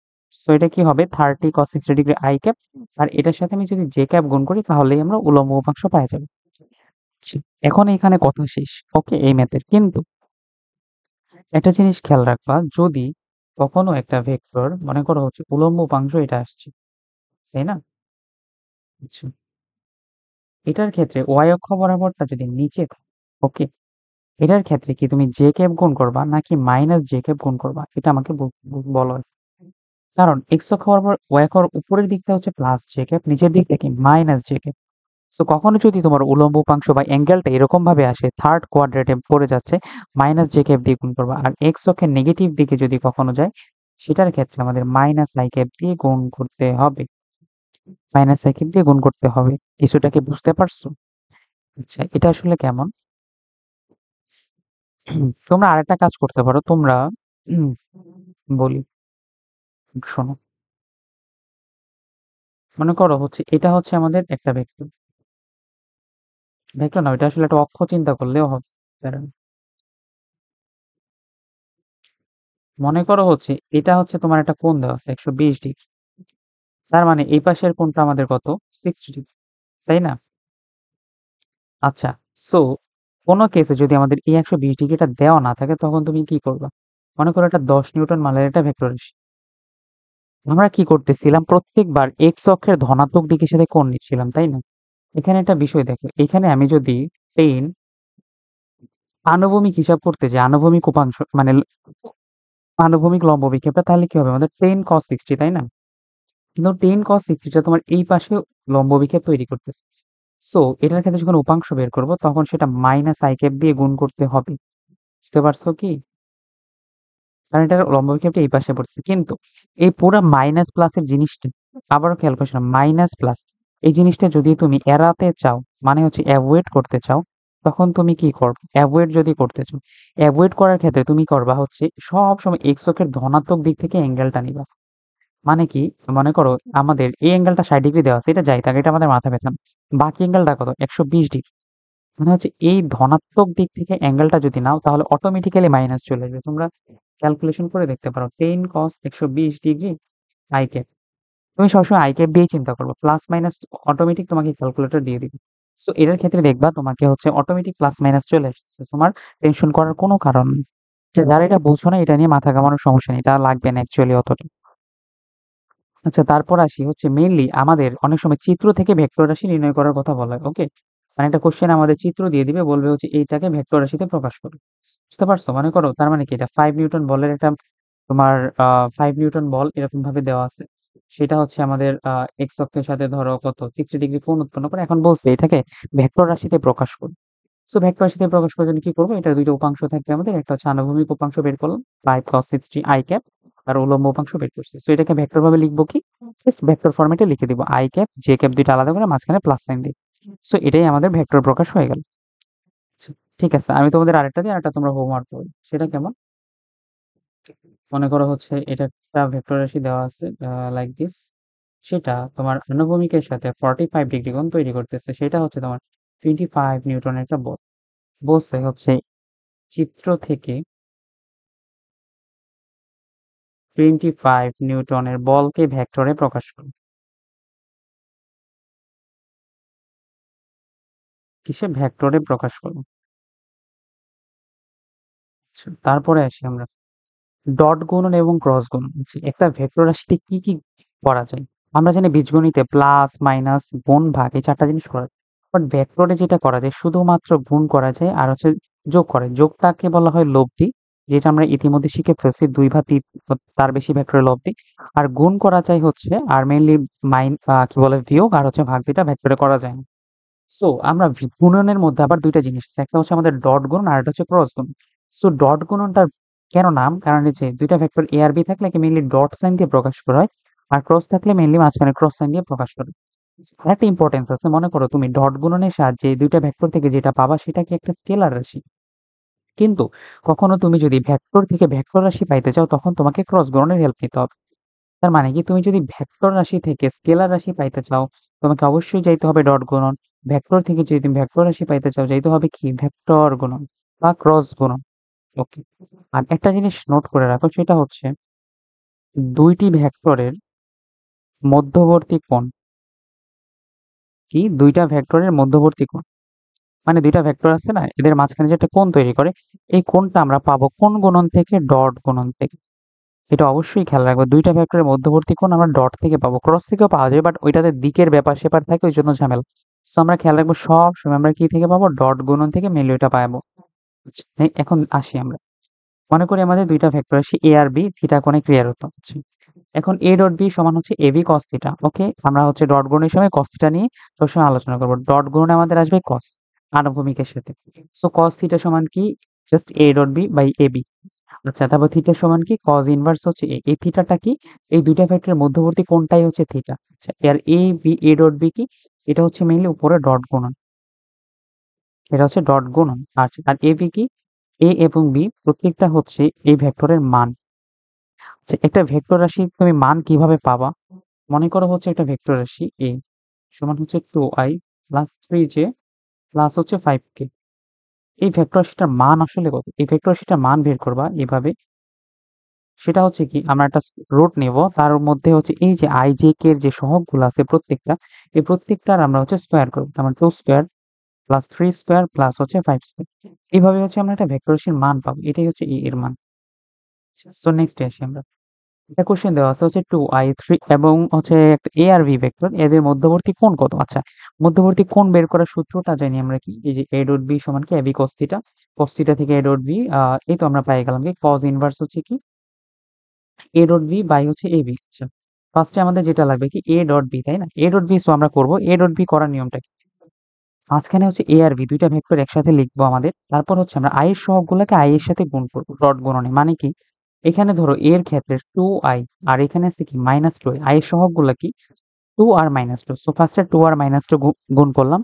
সো এটা কি হবে 30 cos 60 ডিগ্রি আই ক্যাপ। আর এটার সাথে আমি যদি জে ক্যাপ গুণ করি তাহলেই আমরা উলম্ব উপাংশ পাওয়া যাবে। জি। এখন এখানে কথা শেষ। ওকে এই ম্যাথের। কিন্তু একটা জিনিস খেয়াল রাখবা, যদি কখনো একটা ভেক্টর মনে করো হচ্ছে উলম্ব উপাংশ এটা আসছে, তাই না? আচ্ছা। এটার ক্ষেত্রে ওয়াই অক্ষ বরাবরটা যদি নিচে থাকে, ওকে, এটার ক্ষেত্রে কি তুমি জে ক্যাপ গুণ করবা নাকি মাইনাস জে ক্যাপ গুণ করবা? এটা আমাকে বলো। কারণ এক্স অক্ষ বরাবর ওয়াই অক্ষর উপরের দিকটা হচ্ছে প্লাস জে ক্যাপ, নিচের দিকটা কি মাইনাস জে ক্যাপ। সো কখনো যদি তোমার উলম্ব উপাংশ বা অ্যাঙ্গেলটা এরকম ভাবে আসে থার্ড কোয়াড্রেন্টে পড়ে যাচ্ছে, মাইনাস জে ক্যাপ দিয়ে গুণ করবা। আর এক্স অক্ষের নেগেটিভ দিকে যদি কখনো যায়, সেটার ক্ষেত্রে আমাদের মাইনাস আই ক্যাপ দিয়ে গুণ করতে হবে। মাইনাস আই ক্যাপ দিয়ে গুণ করতে হবে। কিছুটা কি বুঝতে পারছো? আচ্ছা, এটা আসলে কেমন? তোমরা আরেকটা কাজ করতে পারো। তোমরা উম, বলি, শোনো। মনে করো হচ্ছে এটা হচ্ছে আমাদের একটা ভেক্টর। ভেক্টর না, এটা আসলে একটা অক্ষ চিন্তা করলেও হবে। দাঁড়াও। মনে করো হচ্ছে এটা হচ্ছে তোমার একটা কোণ দেওয়া আছে 120 ডিগ্রি। তার মানে এই পাশের কোণটা আমাদের কত? 60 ডিগ্রি, তাই না? আচ্ছা, সো কোন কেসে যদি আমাদের এই 120 ডিগ্রিটা দেওয়া না থাকে তখন তুমি কি করবা? মনে করো এটা 10 নিউটন মানের একটা ভেক্টর রাশি। আমরা কি করতেছিলাম? প্রত্যেকবার এক্স অক্ষের ধনাত্মক দিকের সাথে কোণ নিচ্ছিলাম, তাই না? এখানে একটা বিষয় দেখো, এখানে আমি যদি 10 আনুভূমিক হিসাব করতে যাই, আনুভূমিক উপাংশ মানে আনুভূমিক লম্ব বিক্ষেপটা, তাহলে কি হবে? আমাদের 10 cos 60, তাই না? কিন্তু 10 cos 60 টা তোমার এই পাশে লম্ব বিক্ষেপ তৈরি করতেছে। সো এটার ক্ষেত্রে যখন উপাংশ বের করব তখন সেটা মাইনাস আই ক্যাপ দিয়ে গুণ করতে হবে। বুঝতে পারছো কি? কারণ এটার লম্ব বিক্ষেপটা এই পাশে পড়ছে। কিন্তু এই পুরা মাইনাস প্লাসের জিনিসটা আবারও খেয়াল করছো না, মাইনাস প্লাস এই জিনিসটা যদি তুমি এড়াতে চাও, মানে হচ্ছে অ্যাভয়েড করতে চাও, তখন তুমি কি করবে? অ্যাভয়েড যদি করতে চাও, অ্যাভয়েড করার ক্ষেত্রে তুমি করবা হচ্ছে সব সময় এক্স অক্ষের ধনাত্মক দিক থেকে অ্যাঙ্গেলটা নিবা। মানে কি? মনে করো আমাদের এই অ্যাঙ্গেলটা 60 ডিগ্রি দেওয়া আছে, এটা যাই থাক, এটা আমাদের মাথা ব্যথা না। বাকি অ্যাঙ্গেলটা কত? 120 ডিগ্রি। মানে হচ্ছে এই ধনাত্মক দিক থেকে অ্যাঙ্গেলটা যদি নাও তাহলে অটোমেটিক্যালি মাইনাস চলে আসবে। তোমরা ক্যালকুলেশন করে দেখতে পারো। 10 cos 120 ডিগ্রি আই ক্যাপ। তুমি সবসময় আই ক্যাপ দিয়েই চিন্তা করবে। প্লাস মাইনাস অটোমেটিক তোমাকে ক্যালকুলেটর দিয়ে দিবে। সো এটার ক্ষেত্রে দেখবা তোমাকে হচ্ছে অটোমেটিক প্লাস মাইনাস চলে আসছে। তোমার টেনশন করার কোনো কারণ নেই। যে যারা এটা বুঝছো না এটা নিয়ে মাথা ঘামানোর সমস্যা নেই। এটা লাগবে না অ্যাকচুয়ালি অতটা। আচ্ছা, তারপর আসি হচ্ছে মেইনলি আমাদের অনেক সময় চিত্র থেকে ভেক্টর রাশি নির্ণয় করার কথা বলা হয়। ওকে? মানে একটা কোশ্চেন আমাদের চিত্র দিয়ে দিবে, বলবে হচ্ছে এইটাকে ভেক্টর রাশিতে প্রকাশ করো। বুঝতে পারছো? মনে করো তার মানে কি, এটা 5 নিউটন বলের একটা তোমার 5 নিউটন বল এরকম ভাবে দেওয়া আছে। সেটা হচ্ছে আমাদের এক্স অক্ষের সাথে ধরো কত 60 ডিগ্রি কোণ উৎপন্ন করে। এখন বলছে এটাকে ভেক্টর রাশিতে প্রকাশ করো। সো ভেক্টর রাশিতে প্রকাশ করার জন্য কি করবো? এটার দুইটা উপাংশ থাকবে আমাদের। একটা হচ্ছে আনুভূমিক উপাংশ বের করলাম 5 cos 60 আই ক্যাপ, আর উলম্ব উপাংশ বের করছি। সো এটাকে ভেক্টর ভাবে লিখবো কি? জাস্ট ভেক্টর ফরম্যাটে লিখে দিব আই ক্যাপ জে ক্যাপ দুইটা আলাদা করে মাঝখানে প্লাস সাইন দিই। সো এটাই আমাদের ভেক্টর প্রকাশ হয়ে গেল। আচ্ছা, ঠিক আছে, আমি তোমাদের আরেকটা দিই, আরেকটা তোমরা হোমওয়ার্ক করো। সেটা কেমন? মনে করো হচ্ছে এটা একটা ভেক্টর রাশি দেওয়া আছে লাইক দিস। সেটা তোমার আনুভূমিকের সাথে 45 ডিগ্রি কোণ তৈরি করতেছে। সেটা হচ্ছে তোমার 25 নিউটনের একটা বল। বলছে হচ্ছে চিত্র থেকে 25 নিউটনের বলকে ভেক্টরে প্রকাশ করো। কিসে? ভেক্টরে প্রকাশ করো। আচ্ছা, তারপরে আসি আমরা ডট গুণন এবং ক্রস গুণন। আচ্ছা, একটা ভেক্টর রাশিতে কি কি করা যায়? আমরা জানি বীজগণিতে প্লাস মাইনাস গুণ ভাগ এই চারটা জিনিস করা যায়। বাট ভেক্টরে যেটা করা যায় শুধুমাত্র গুণ করা যায় আর হচ্ছে যোগ করে। যোগটাকে বলা হয় লব্ধি, যেটা আমরা ইতিমধ্যে শিখে ফেলছি 2 বা তার বেশি ভেক্টরের লব্ধি। আর গুণ করা যায় হচ্ছে আর মেইনলি কি বলে বিয়োগ আর হচ্ছে ভাগ, যেটা ভেক্টরে করা যায় না। সো আমরা গুণনের মধ্যে আবার ২ টা জিনিস আছে। একটা হচ্ছে আমাদের ডট গুণন, আরেকটা হচ্ছে ক্রস গুণন। সো ডট গুণনটার কেন নাম? কারণ এই যে ২ টা ভেক্টর A আর B থাকলে একে মেইনলি ডট সাইন দিয়ে প্রকাশ করা হয়। আর ক্রস থাকলে মেইনলি মাঝখানে ক্রস সাইন দিয়ে প্রকাশ করে। আরেকটা ইম্পোর্টেন্স আছে। মনে করো তুমি ডট গুণনের সাহায্যে ২ টা ভেক্টর থেকে যেটা পাবা সেটা কি একটা স্কেলার রাশি। কিন্তু কখনো তুমি যদি ভেক্টর থেকে ভেক্টর রাশি পাইতে চাও তখন তোমাকে ক্রস গুণনের হেল্প নিতে হবে। তার মানে কি, তুমি যদি ভেক্টর রাশি থেকে স্কেলার রাশি পাইতে চাও তোমাকে অবশ্যই যাইতে হবে ডট গুণন। ভেক্টর থেকে যদি তুমি ভেক্টর রাশি পাইতে চাও যাইতে হবে কি ভেক্টর গুণন বা ক্রস গুণন। ওকে। আর একটা জিনিস নোট করে রাখো সেটা হচ্ছে দুইটি ভেক্টরের মধ্যবর্তী কোণ কি দুইটা ভেক্টরের মধ্যবর্তী কোণ মানে দুইটা ভেক্টর আছে না এদের মাঝখানে যে একটা কোণ তৈরি করে এই কোণটা আমরা পাবো কোণ গুণন থেকে ডট গুণন থেকে। এটা অবশ্যই খেয়াল রাখবে দুইটা ভেক্টরের মধ্যবর্তী কোণ আমরা ডট থেকে পাবো ক্রস থেকেও পাওয়া যায় বাট ওইটাতে দিকের ব্যাপার স্যাপার থাকে ওই জন্য ঝামেলা। তো আমরা খেয়াল রাখবো সব সময় আমরা কি থেকে পাবো ডট গুণন থেকে মেনলি ওইটা পাবো। আচ্ছা, এখন আসি আমরা মনে করি আমাদের দুইটা ভেক্টর আসি এ আর বি থিটা কোণে ক্রিয়ারত হচ্ছে। এখন এ ডট বি সমান হচ্ছে এ বি কস থিটা। ওকে আমরা হচ্ছে ডট গুণের সময় কস থিটা নিয়ে সবসময় আলোচনা করবো। ডট গুণে আমাদের আসবে কস আনুভূমিকের সাথে। সো কস থিটা সমান কি just A dot B by A B. আচ্ছা তারপর থিটা সমান কি কজ ইনভার্স হচ্ছে এ। এই থিটাটা কি এই দুইটা ভেক্টরের মধ্যবর্তী কোণটাই হচ্ছে থিটা। আচ্ছা এর A B A dot B কি এটা হচ্ছে মেইনলি উপরে ডট গুণন। এটা হচ্ছে ডট গুণন। আচ্ছা আর এ বি কি এ এবং বি প্রত্যেকটা হচ্ছে এই ভেক্টরের মান। আচ্ছা একটা ভেক্টর রাশি তুমি মান কিভাবে পাবা? মনে করো হচ্ছে একটা ভেক্টর রাশি এ সমান হচ্ছে 2i প্লাস 3j প্লাস হচ্ছে 5k। এই ভেক্টর রাশিটার মান আসলে কত? এই ভেক্টর রাশিটার মান বের করবা এভাবে। সেটা হচ্ছে কি আমরা একটা রুট নেব তার মধ্যে হচ্ছে এই যে i j k এর যে সহগগুলো আছে প্রত্যেকটা এই প্রত্যেকটার আমরা হচ্ছে স্কয়ার করব। তার মানে 2 স্কয়ার প্লাস 3 স্কয়ার প্লাস হচ্ছে 5 স্কয়ার। এইভাবে হচ্ছে আমরা একটা ভেক্টর রাশির মান পাবো। এটাই হচ্ছে এর মান। সো নেক্সট আসি আমরা। একটা কোশ্চেন দেওয়া আছে হচ্ছে 2i 3 এবং হচ্ছে একটা a আর b ভেক্টর এদের মধ্যবর্তী কোণ কত? আচ্ছা মধ্যবর্তী কোণ বের করার সূত্রটা জানি আমরা কি এই যে a ডট b সমান কি ab cos theta. cos theta থেকে a ডট b এই তো আমরা পাই গেলাম কি cos ইনভার্স হচ্ছে কি a ডট b বাই হচ্ছে ab। আচ্ছা ফার্স্টে আমাদের যেটা লাগবে কি a ডট b তাই না a ডট b সো আমরা করব a ডট b করার নিয়মটা কি মাঝখানে হচ্ছে a আর b দুইটা ভেক্টর একসাথে লিখবো আমাদের তারপর হচ্ছে আমরা i এর সহগগুলোকে i এর সাথে গুণ করবো ডট গুণনে মানে কি এখানে ধরো a এর ক্ষেত্রে 2i আর এখানে আছে কি -2i i এর সহগগুলো কি 2 আর -2 সো ফার্স্টে 2 আর -2 গুণ করলাম।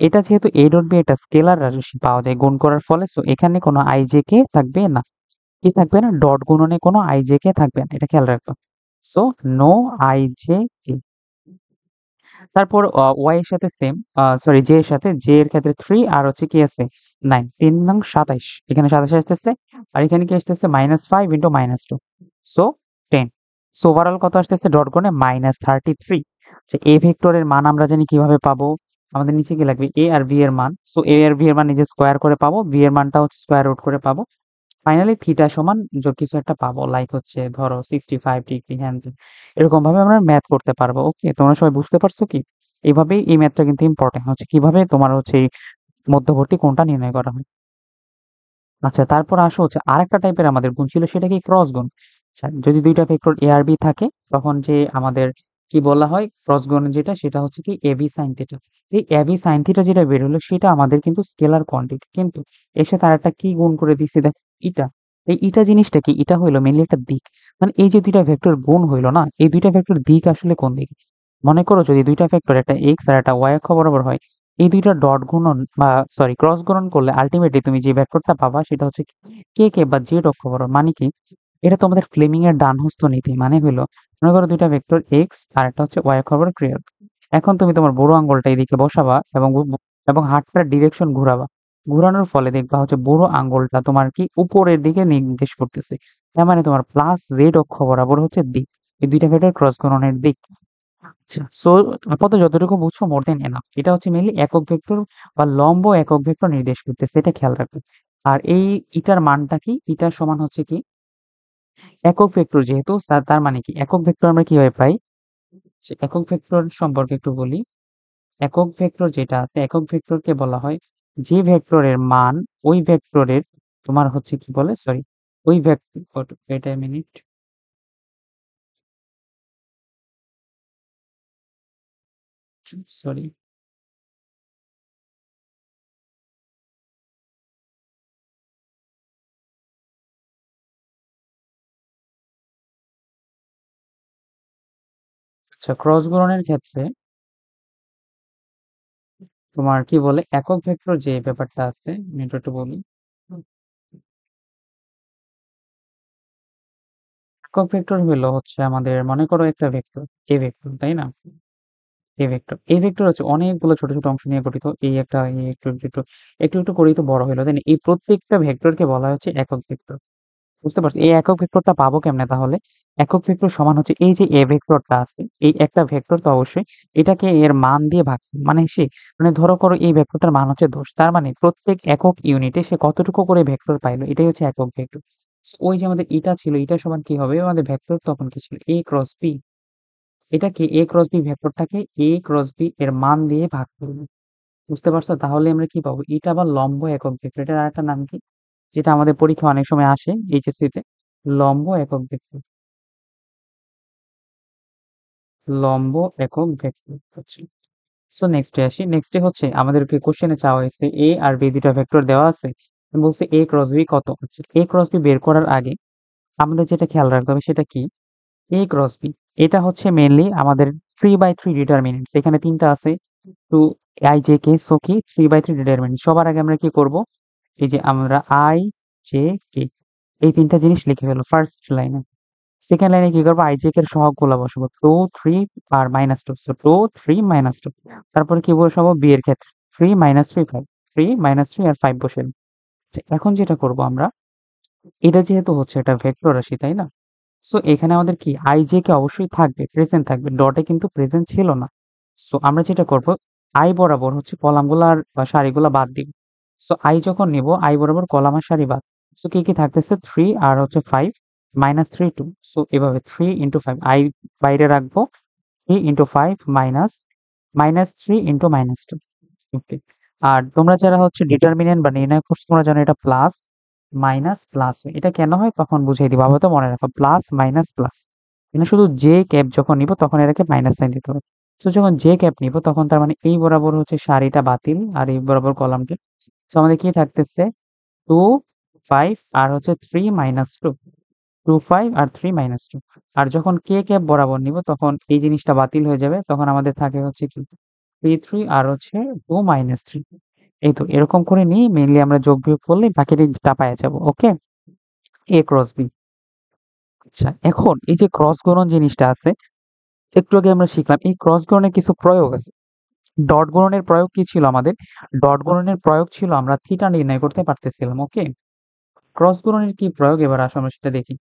এটা যেহেতু a ডট b এটা স্কেলার রাশি পাওয়া যায় গুণ করার ফলে সো এখানে কোনো i j k থাকবে না। কি থাকবে না ডট গুণনে কোনো i j k থাকবে না এটা খেয়াল রাখবা। So no i j k। তারপর y এর সাথে সেম সরি j এর সাথে j এর ক্ষেত্রে 3 আর হচ্ছে কি আছে 9 3 নং 27 এখানে 27 আসতেছে আর এখানে কি আসতেছে -5 ইনটু -2 সো 10। সো ওভারঅল কত আসতেছে ডট গুণে -33। আচ্ছা a ভেক্টরের মান আমরা জানি কিভাবে পাবো আমাদের নিচে কি লাগবে a আর b এর মান। সো a আর b এর মান নিজে স্কয়ার করে পাবো b এর মানটা হচ্ছে স্কয়ার রুট করে পাবো। ফাইনালি থিটা সমান কিছু একটা পাবো লাইক হচ্ছে ধরো 65 ডিগ্রি হ্যান ত্যান। এরকম ভাবে আমরা ম্যাথ করতে পারবো। ওকে তোমরা সবাই বুঝতে পারছো কি এইভাবেই এই ম্যাথটা কিন্তু ইম্পর্টেন্ট হচ্ছে কিভাবে তোমার হচ্ছে এই মধ্যবর্তী কোণটা নির্ণয় করা হয়। আচ্ছা তারপর আসো হচ্ছে আরেকটা টাইপের আমাদের গুণ ছিল সেটা কি ক্রস গুণ। আচ্ছা যদি দুইটা ভেক্টর এ আর বি থাকে তখন যে আমাদের কি বলা হয় ক্রস গুণ যেটা সেটা হচ্ছে কি এ বি সাইন থিটা। এই এ বি সাইন থিটা যেটা বের হলো সেটা আমাদের কিন্তু স্কেলার কোয়ান্টিটি কিন্তু এসে তার একটা কি গুণ করে দিচ্ছে দেখ ইটা। এই ইটা জিনিসটা কি ইটা হইলো মেনলি একটা দিক মানে এই যে দুইটা ভেক্টর গুণ হইলো না এই দুইটা ভেক্টর দিক আসলে কোন দিকে মনে করো যদি দুইটা ভেক্টর একটা এক্স আর একটা ওয়াই অক্ষ বরাবর হয় এই দুইটা ডট গুণন বা সরি ক্রস গুণন করলে আলটিমেটলি তুমি যে ভেক্টরটা পাবা সেটা হচ্ছে কে কে বা জেড অক্ষ বরাবর মানে কি এটা তোমাদের ফ্লেমিং এর ডান হস্ত নীতি মানে হলো মনে করো দুইটা ভেক্টর এক্স আর একটা হচ্ছে ওয়াই অক্ষ বরাবর ক্রিয়া। এখন তুমি তোমার বুড়ো আঙ্গুলটা এদিকে বসাবা এবং এবং হাতটার ডিরেকশন ঘোরাবা ঘোরানোর ফলে দেখবা হচ্ছে বুড়ো আঙ্গুলটা তোমার কি উপরের দিকে নির্দেশ করতেছে তার মানে তোমার প্লাস জেড অক্ষ বরাবর হচ্ছে দিক এই দুইটা ভেক্টর ক্রস গুণনের দিক। আচ্ছা সো আপাতত যতটুকু বুঝছো মোর দেন এনাফ এটা হচ্ছে মেইনলি একক ভেক্টর বা লম্ব একক ভেক্টর নির্দেশ করতেছে এটা খেয়াল রাখবে। আর এই ইটার মানটা কি ইটার সমান হচ্ছে কি একক ভেক্টর যেহেতু তার মানে কি একক ভেক্টর আমরা কিভাবে পাই যে একক ভেক্টর সম্পর্কে একটু বলি। একক ভেক্টর যেটা আছে একক ভেক্টরকে বলা হয় যে ভেক্টরের মান ওই ভেক্টরের তোমার হচ্ছে কি বলে সরি ওই ভেক্টর এটা মিনিট সরি আচ্ছা ক্রস গুণনের ক্ষেত্রে তোমার কি বলে একক ভেক্টর যে ব্যাপারটা আছে আমি একটু বলি। একক ভেক্টর হলো হচ্ছে আমাদের মনে করো একটা ভেক্টর এ ভেক্টর তাই না এই ভেক্টর হচ্ছে অনেকগুলো ছোট, ছোট অংশ নিয়ে গঠিত। এই একটা, এই একটু করেই তো বড় হইলো, তাই না? এই প্রত্যেকটা ভেক্টরকে বলা হচ্ছে একক ভেক্টর। বুঝতে পারছো? এই একক ভেক্টরটা পাবো কেমনে তাহলে? একক ভেক্টর সমান হচ্ছে এই যে এ ভেক্টরটা আছে, এই একটা ভেক্টর তো অবশ্যই এটাকে এর মান দিয়ে ভাগ করব। মানে মানে ধরো করো এই ভেক্টরটার মান হচ্ছে 10, তার মানে প্রত্যেক একক ইউনিটে সে কতটুকু করে ভেক্টর পাইলো, এটাই হচ্ছে একক ভেক্টর। ওই যে আমাদের এটা ছিল, এটা সমান কি হবে আমাদের ভেক্টর তখন কি ছিল, এ ক্রস বি। এটাকে এ ক্রস বি ভেক্টরটাকে এ ক্রস বি এর মান দিয়ে ভাগ করবো। বুঝতে পারছো? তাহলে আমরা কি পাবো, এটা আবার লম্ব একক ভেক্টর। এটার আরেকটা নাম কি, যেটা আমাদের পরীক্ষা অনেক সময় আসে এইচএসসি তে, লম্ব একক ভেক্টর। লম্ব একক ভেক্টর হচ্ছে। সো নেক্সটে আসি। নেক্সটে হচ্ছে আমাদেরকে কোশ্চেনে চাওয়া হয়েছে এ আর বি দুটা ভেক্টর দেওয়া আছে, বলছে এ ক্রস বি কত। আচ্ছা, এ ক্রস বি বের করার আগে আমাদের যেটা খেয়াল রাখতে হবে সেটা কি, এ ক্রস বি এটা হচ্ছে মেইনলি আমাদের 3/3 ডিটারমিনেন্টস। এখানে তিনটা আছে, two i j k, so কি 3/3 ডিটারমিনেন্ট। সবার আগে আমরা কি করব, এই যে আমরা আই জে কে এই তিনটা জিনিস লিখে ফেলবো ফার্স্ট লাইনে। সেকেন্ড লাইনে কি করবো, আই জে কে এর সহগগুলো বসাবো, 2 3 আর -2, সো 2 3 -2। তারপরে কি বসাবো বি এর ক্ষেত্রে, 3 -3 5, 3 -3 আর 5 বসেন। এখন যেটা করব আমরা, এটা যেহেতু হচ্ছে এটা ভেক্টর রাশি, তাই না? সো এখানে আমাদের কি আই জে কে অবশ্যই থাকবে, প্রেজেন্ট থাকবে, ডটে কিন্তু প্রেজেন্ট ছিল না। সো আমরা যেটা করব, আই বরাবর হচ্ছে কলামগুলা বা সারিগুলা বাদ দিব। সো আই যখন নিব, আই বরাবর কলাম আর সারি বাদ। সো কি কি থাকতেছে, 3 আর হচ্ছে 5, -3 2। সো এভাবে 3 ইন্টু 5 আই বাইরে রাখবো, 3 ইন্টু 5 -3 ইন্টু -2। ওকে। আর তোমরা যারা হচ্ছে ডিটারমিনেন্ট বা নির্ণয় করছো, তোমরা জানো এটা প্লাস মাইনাস প্লাস হয়। এটা কেন হয় তখন বুঝিয়ে দিব, আপাতত মনে রাখো প্লাস মাইনাস প্লাস। এখানে শুধু জে ক্যাপ যখন নিব তখন এটাকে মাইনাস সাইন দিতে হবে। তো যখন জে ক্যাপ নিব তখন তার মানে এই বরাবর হচ্ছে সারিটা বাতিল আর এই বরাবর কলামটা। তো আমাদের কি থাকতেছে, 2 5 আর হচ্ছে 3 -2, 2 5 আর 3 -2। আর যখন কে ক্যাপ বরাবর নিব তখন এই জিনিসটা বাতিল হয়ে যাবে, তখন আমাদের থাকে হচ্ছে কি 3 3 আর হচ্ছে 2 -3। এই তো এরকম করে নিয়ে মেইনলি আমরা যোগ বিয়োগ করলে বাকিটা পাওয়া যাবো। ওকে, এ ক্রস বি। আচ্ছা, এখন এই যে ক্রস গুণন জিনিসটা আছে, একটু আগে আমরা শিখলাম এই ক্রস গুণনের কিছু প্রয়োগ আছে। ডট গুণনের প্রয়োগ কি ছিল আমাদের, ডট গুণনের প্রয়োগ ছিল আমরা থিটা নির্ণয় করতে পারতেছিলাম। ওকে, ক্রস গুণনের কি প্রয়োগ, এবার আসো আমরা সেটা দেখি।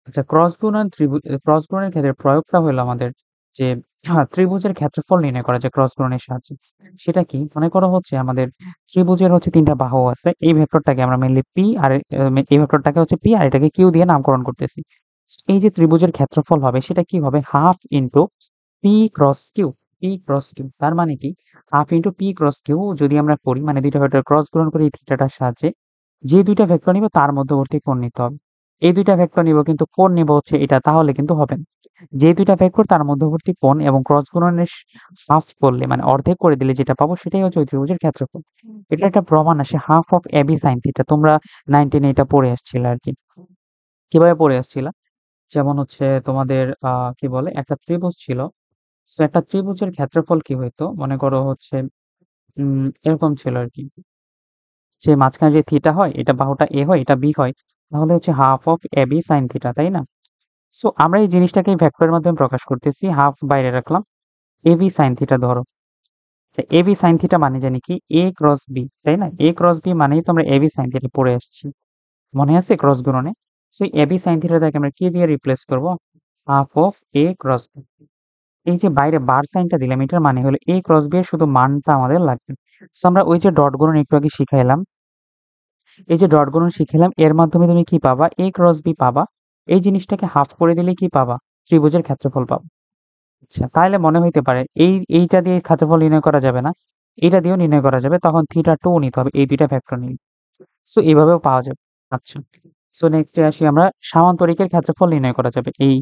আচ্ছা, ক্রস গুণনের ক্ষেত্রে প্রয়োগটা হলো আমাদের যে, হ্যাঁ, ত্রিভুজের ক্ষেত্রফল নির্ণয় করা যায় ক্রস গুণনের সাহায্যে। সেটা কি, মনে করো হচ্ছে আমাদের ত্রিভুজের হচ্ছে তিনটা বাহু আছে, এই ভেক্টরটাকে আমরা মেইনলি পি আর এই ভেক্টরটাকে হচ্ছে পি আর এটাকে কিউ দিয়ে নামকরণ করতেছি। এই যে ত্রিভুজের ক্ষেত্রফল হবে সেটা কি হবে, half into P cross Q. P cross Q তার মানে কি, half into P cross Q যদি আমরা করি, মানে দুইটা ভেক্টর ক্রস গুণন করি এই থিটাটার সাহায্যে, যে দুইটা ভেক্টর নিব তার মধ্যবর্তী কোণ নিতে হবে। এই দুইটা ভেক্টর নিব কিন্তু কোণ নিব হচ্ছে এটা, তাহলে কিন্তু হবে না। যে দুইটা ভেক্টর তার মধ্যবর্তী কোণ এবং ক্রস গুণনের হাফ করলে মানে অর্ধেক করে দিলে যেটা পাবো সেটাই হচ্ছে ওই ত্রিভুজের ক্ষেত্রফল। এটা একটা প্রমাণ আসে, half of AB sine theta. তোমরা 9-10 এটা পড়ে আসছিলে আর কি। কিভাবে পড়ে আসছিলা, যেমন হচ্ছে তোমাদের কি বলে একটা ত্রিভুজ ছিল। তো একটা ত্রিভুজের ক্ষেত্রফল কি হইতো, মনে করো হচ্ছে এরকম ছিল আর কি, যে মাঝখানে যে থিটা হয়, এটা বাহুটা এ হয়, এটা বি হয়, তাহলে হচ্ছে half of A B sine theta, তাই না? সো আমরা এই জিনিসটাকে ভেক্টরের মাধ্যমে প্রকাশ করতেছি, হাফ বাইরে রাখলাম, এ বি সাইন থিটা ধরো। এ বি সাইন থিটা মানে জানি কি এ ক্রস বি, তাই না? এ ক্রস বি মানেই তো আমরা এ বি সাইন থিটা পড়ে আসছি, মনে আছে ক্রস গুণনে? সেই এ বি সাইন থিটাটাকে আমরা কি দিয়ে রিপ্লেস করব, half of A cross B. এই যে বাইরে বার সাইনটা দিলাম এটার মানে হলো এ ক্রস বি এর শুধু মানটা আমাদের লাগবে। সো আমরা ওই যে ডট গুণন একটু আগে শিখাইলাম, এই যে ডট গুণন শিখাইলাম এর মাধ্যমে তুমি কি পাবা, এ ক্রস বি পাবা। এই জিনিসটাকে হাফ করে দিলে কি পাবা, ত্রিভুজের ক্ষেত্রফল পাবা। আচ্ছা, তাহলে মনে হইতে পারে এইটা দিয়ে ক্ষেত্রফল নির্ণয় করা যাবে না, এটা দিয়েও নির্ণয় করা যাবে, তখন থিটা 2 নিতে হবে, এই দুইটা ফ্যাক্টর নিয়ে। সো এভাবেও পাওয়া যাবে। আচ্ছা, সো নেক্সটে আসি আমরা, সামান্তরিকের ক্ষেত্রফল নির্ণয় করা যাবে এই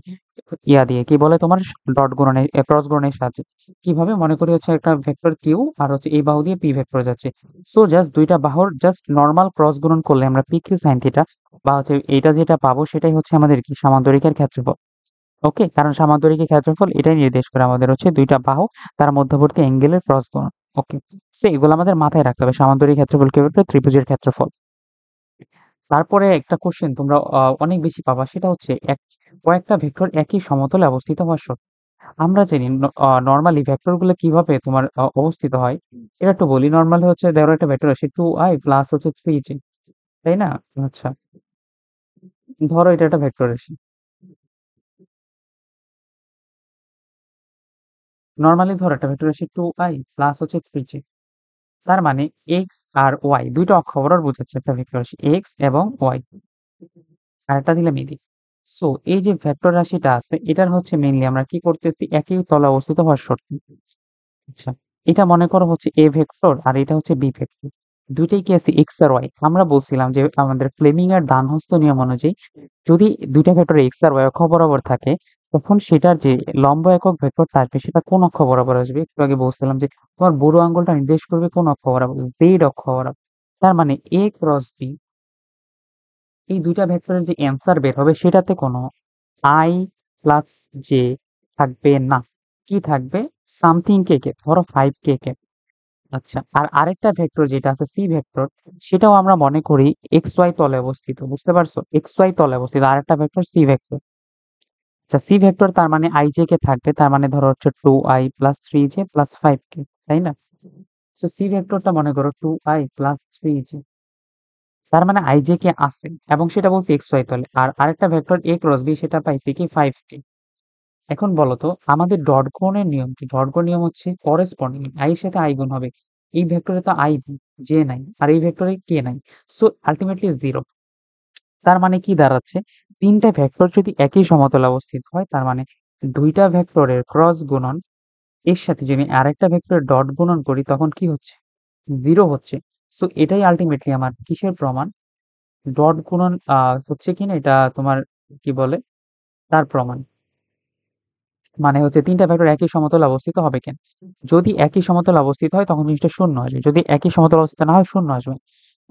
ইয়া দিয়ে, কি বলে তোমার ডট গুণনের ক্রস গুণনের সাহায্যে। কিভাবে, মনে করি হচ্ছে একটা ভেক্টর কিউ আর হচ্ছে এই বাহু দিয়ে পি ভেক্টর যাচ্ছে। সো জাস্ট দুইটা বাহুর জাস্ট নরমাল ক্রস গুণন করলে আমরা পি কিউ সাইন থিটা বা হচ্ছে এইটা যেটা পাবো সেটাই হচ্ছে আমাদের কি সামান্তরিকের ক্ষেত্রফল। ওকে, কারণ সামান্তরিকের ক্ষেত্রফল এটাই নির্দেশ করে আমাদের হচ্ছে দুইটা বাহু তার মধ্যবর্তী অ্যাঙ্গেলের ক্রস গুণন। ওকে, সো এগুলো আমাদের মাথায় রাখতে হবে, সামান্তরিক ক্ষেত্রফল কি হবে, ত্রিভুজের ক্ষেত্রফল। তারপরে একটা কোশ্চেন তোমরা অনেক বেশি পাবা, সেটা হচ্ছে কয়েকটা ভেক্টর একই সমতলে অবস্থিত হওয়া শর্ত। আমরা জানি নরমালি ভেক্টর গুলো কিভাবে তোমার অবস্থিত হয়। এটা একটু বলি। নরমালি হচ্ছে ধরো একটা ভেক্টর রাশি 2i প্লাস হচ্ছে 3j, তাই না? আচ্ছা, ধরো এটা একটা ভেক্টর রাশি। নরমালি ধরো একটা ভেক্টর রাশি 2i প্লাস হচ্ছে 3j। তার মানে x আর y দুইটা অক্ষ বরাবর বোঝাচ্ছে একটা ভেক্টর রাশি x এবং y। আর একটা দিলাম এদিক। সো এই যে ভেক্টর রাশিটা আছে এটার হচ্ছে মেইনলি আমরা কি করতেছি, একই তলে অবস্থিত হওয়ার শর্ত। আচ্ছা, এটা মনে করো হচ্ছে এ ভেক্টর আর এটা হচ্ছে বি ভেক্টর। দুইটাই কি আছে এক্স আর ওয়াই। আমরা বলছিলাম যে আমাদের ফ্লেমিং এর ডান হস্ত নিয়ম অনুযায়ী যদি দুইটা ভেক্টর এক্স আর ওয়াই অক্ষ বরাবর থাকে তখন সেটার যে লম্ব একক ভেক্টরটা আসবে সেটা কোন অক্ষ বরাবর আসবে। একটু আগে বলছিলাম যে তোমার বুড়ো আঙ্গুলটা নির্দেশ করবে কোন অক্ষ বরাবর, জেড অক্ষ বরাবর। তার মানে এ ক্রস বি, এই দুইটা ভেক্টরের যে অ্যান্সার বের হবে সেটাতে কোনো আই প্লাস জে থাকবে না। কি থাকবে? সামথিং কে কে, ধরো 5 কে কে। আচ্ছা, আর আরেকটা ভেক্টর যেটা আছে সি ভেক্টর, সেটাও আমরা মনে করি এক্স ওয়াই তলে অবস্থিত। বুঝতে পারছো? এক্স ওয়াই তলে অবস্থিত আরেকটা ভেক্টর সি ভেক্টর। আচ্ছা, সি ভেক্টর তার মানে আই জে কে থাকবে, তার মানে ধরো হচ্ছে 2i plus 3j plus 5k, তাই না? তো সি ভেক্টরটা মনে করো 2i প্লাস 3j, তার মানে আই জে কে আছে এবং সেটা বলছে এক্স ওয়াই তলে। আর আরেকটা ভেক্টর এ ক্রস বি সেটা পাইছি কি 5k। এখন বলো তো আমাদের ডট গুণের নিয়ম কি? ডট গুণ নিয়ম হচ্ছে করেসপন্ডিং আই এর সাথে আই গুণ হবে। এই ভেক্টরে তো আই জে নাই আর এই ভেক্টরে কে নাই। So ultimately zero. তার মানে কি দাঁড়াচ্ছে? তিনটা ভেক্টর যদি একই সমতলে অবস্থিত হয় তার মানে দুইটা ভেক্টরের ক্রস গুণন এর সাথে যদি আরেকটা ভেক্টরের ডট গুণন করি তখন কি হচ্ছে? জিরো হচ্ছে। সো এটাই আলটিমেটলি আমার কিসের প্রমাণ? ডট গুণন হচ্ছে কিনা এটা তোমার কি বলে তার প্রমাণ। মানে হচ্ছে ৩ টা ভেক্টর একই সমতলে অবস্থিত হবে কেন? যদি একই সমতলে অবস্থিত হয় তখন জিনিসটা শূন্য আসবে। যদি একই সমতলে অবস্থিত না হয় শূন্য আসবে।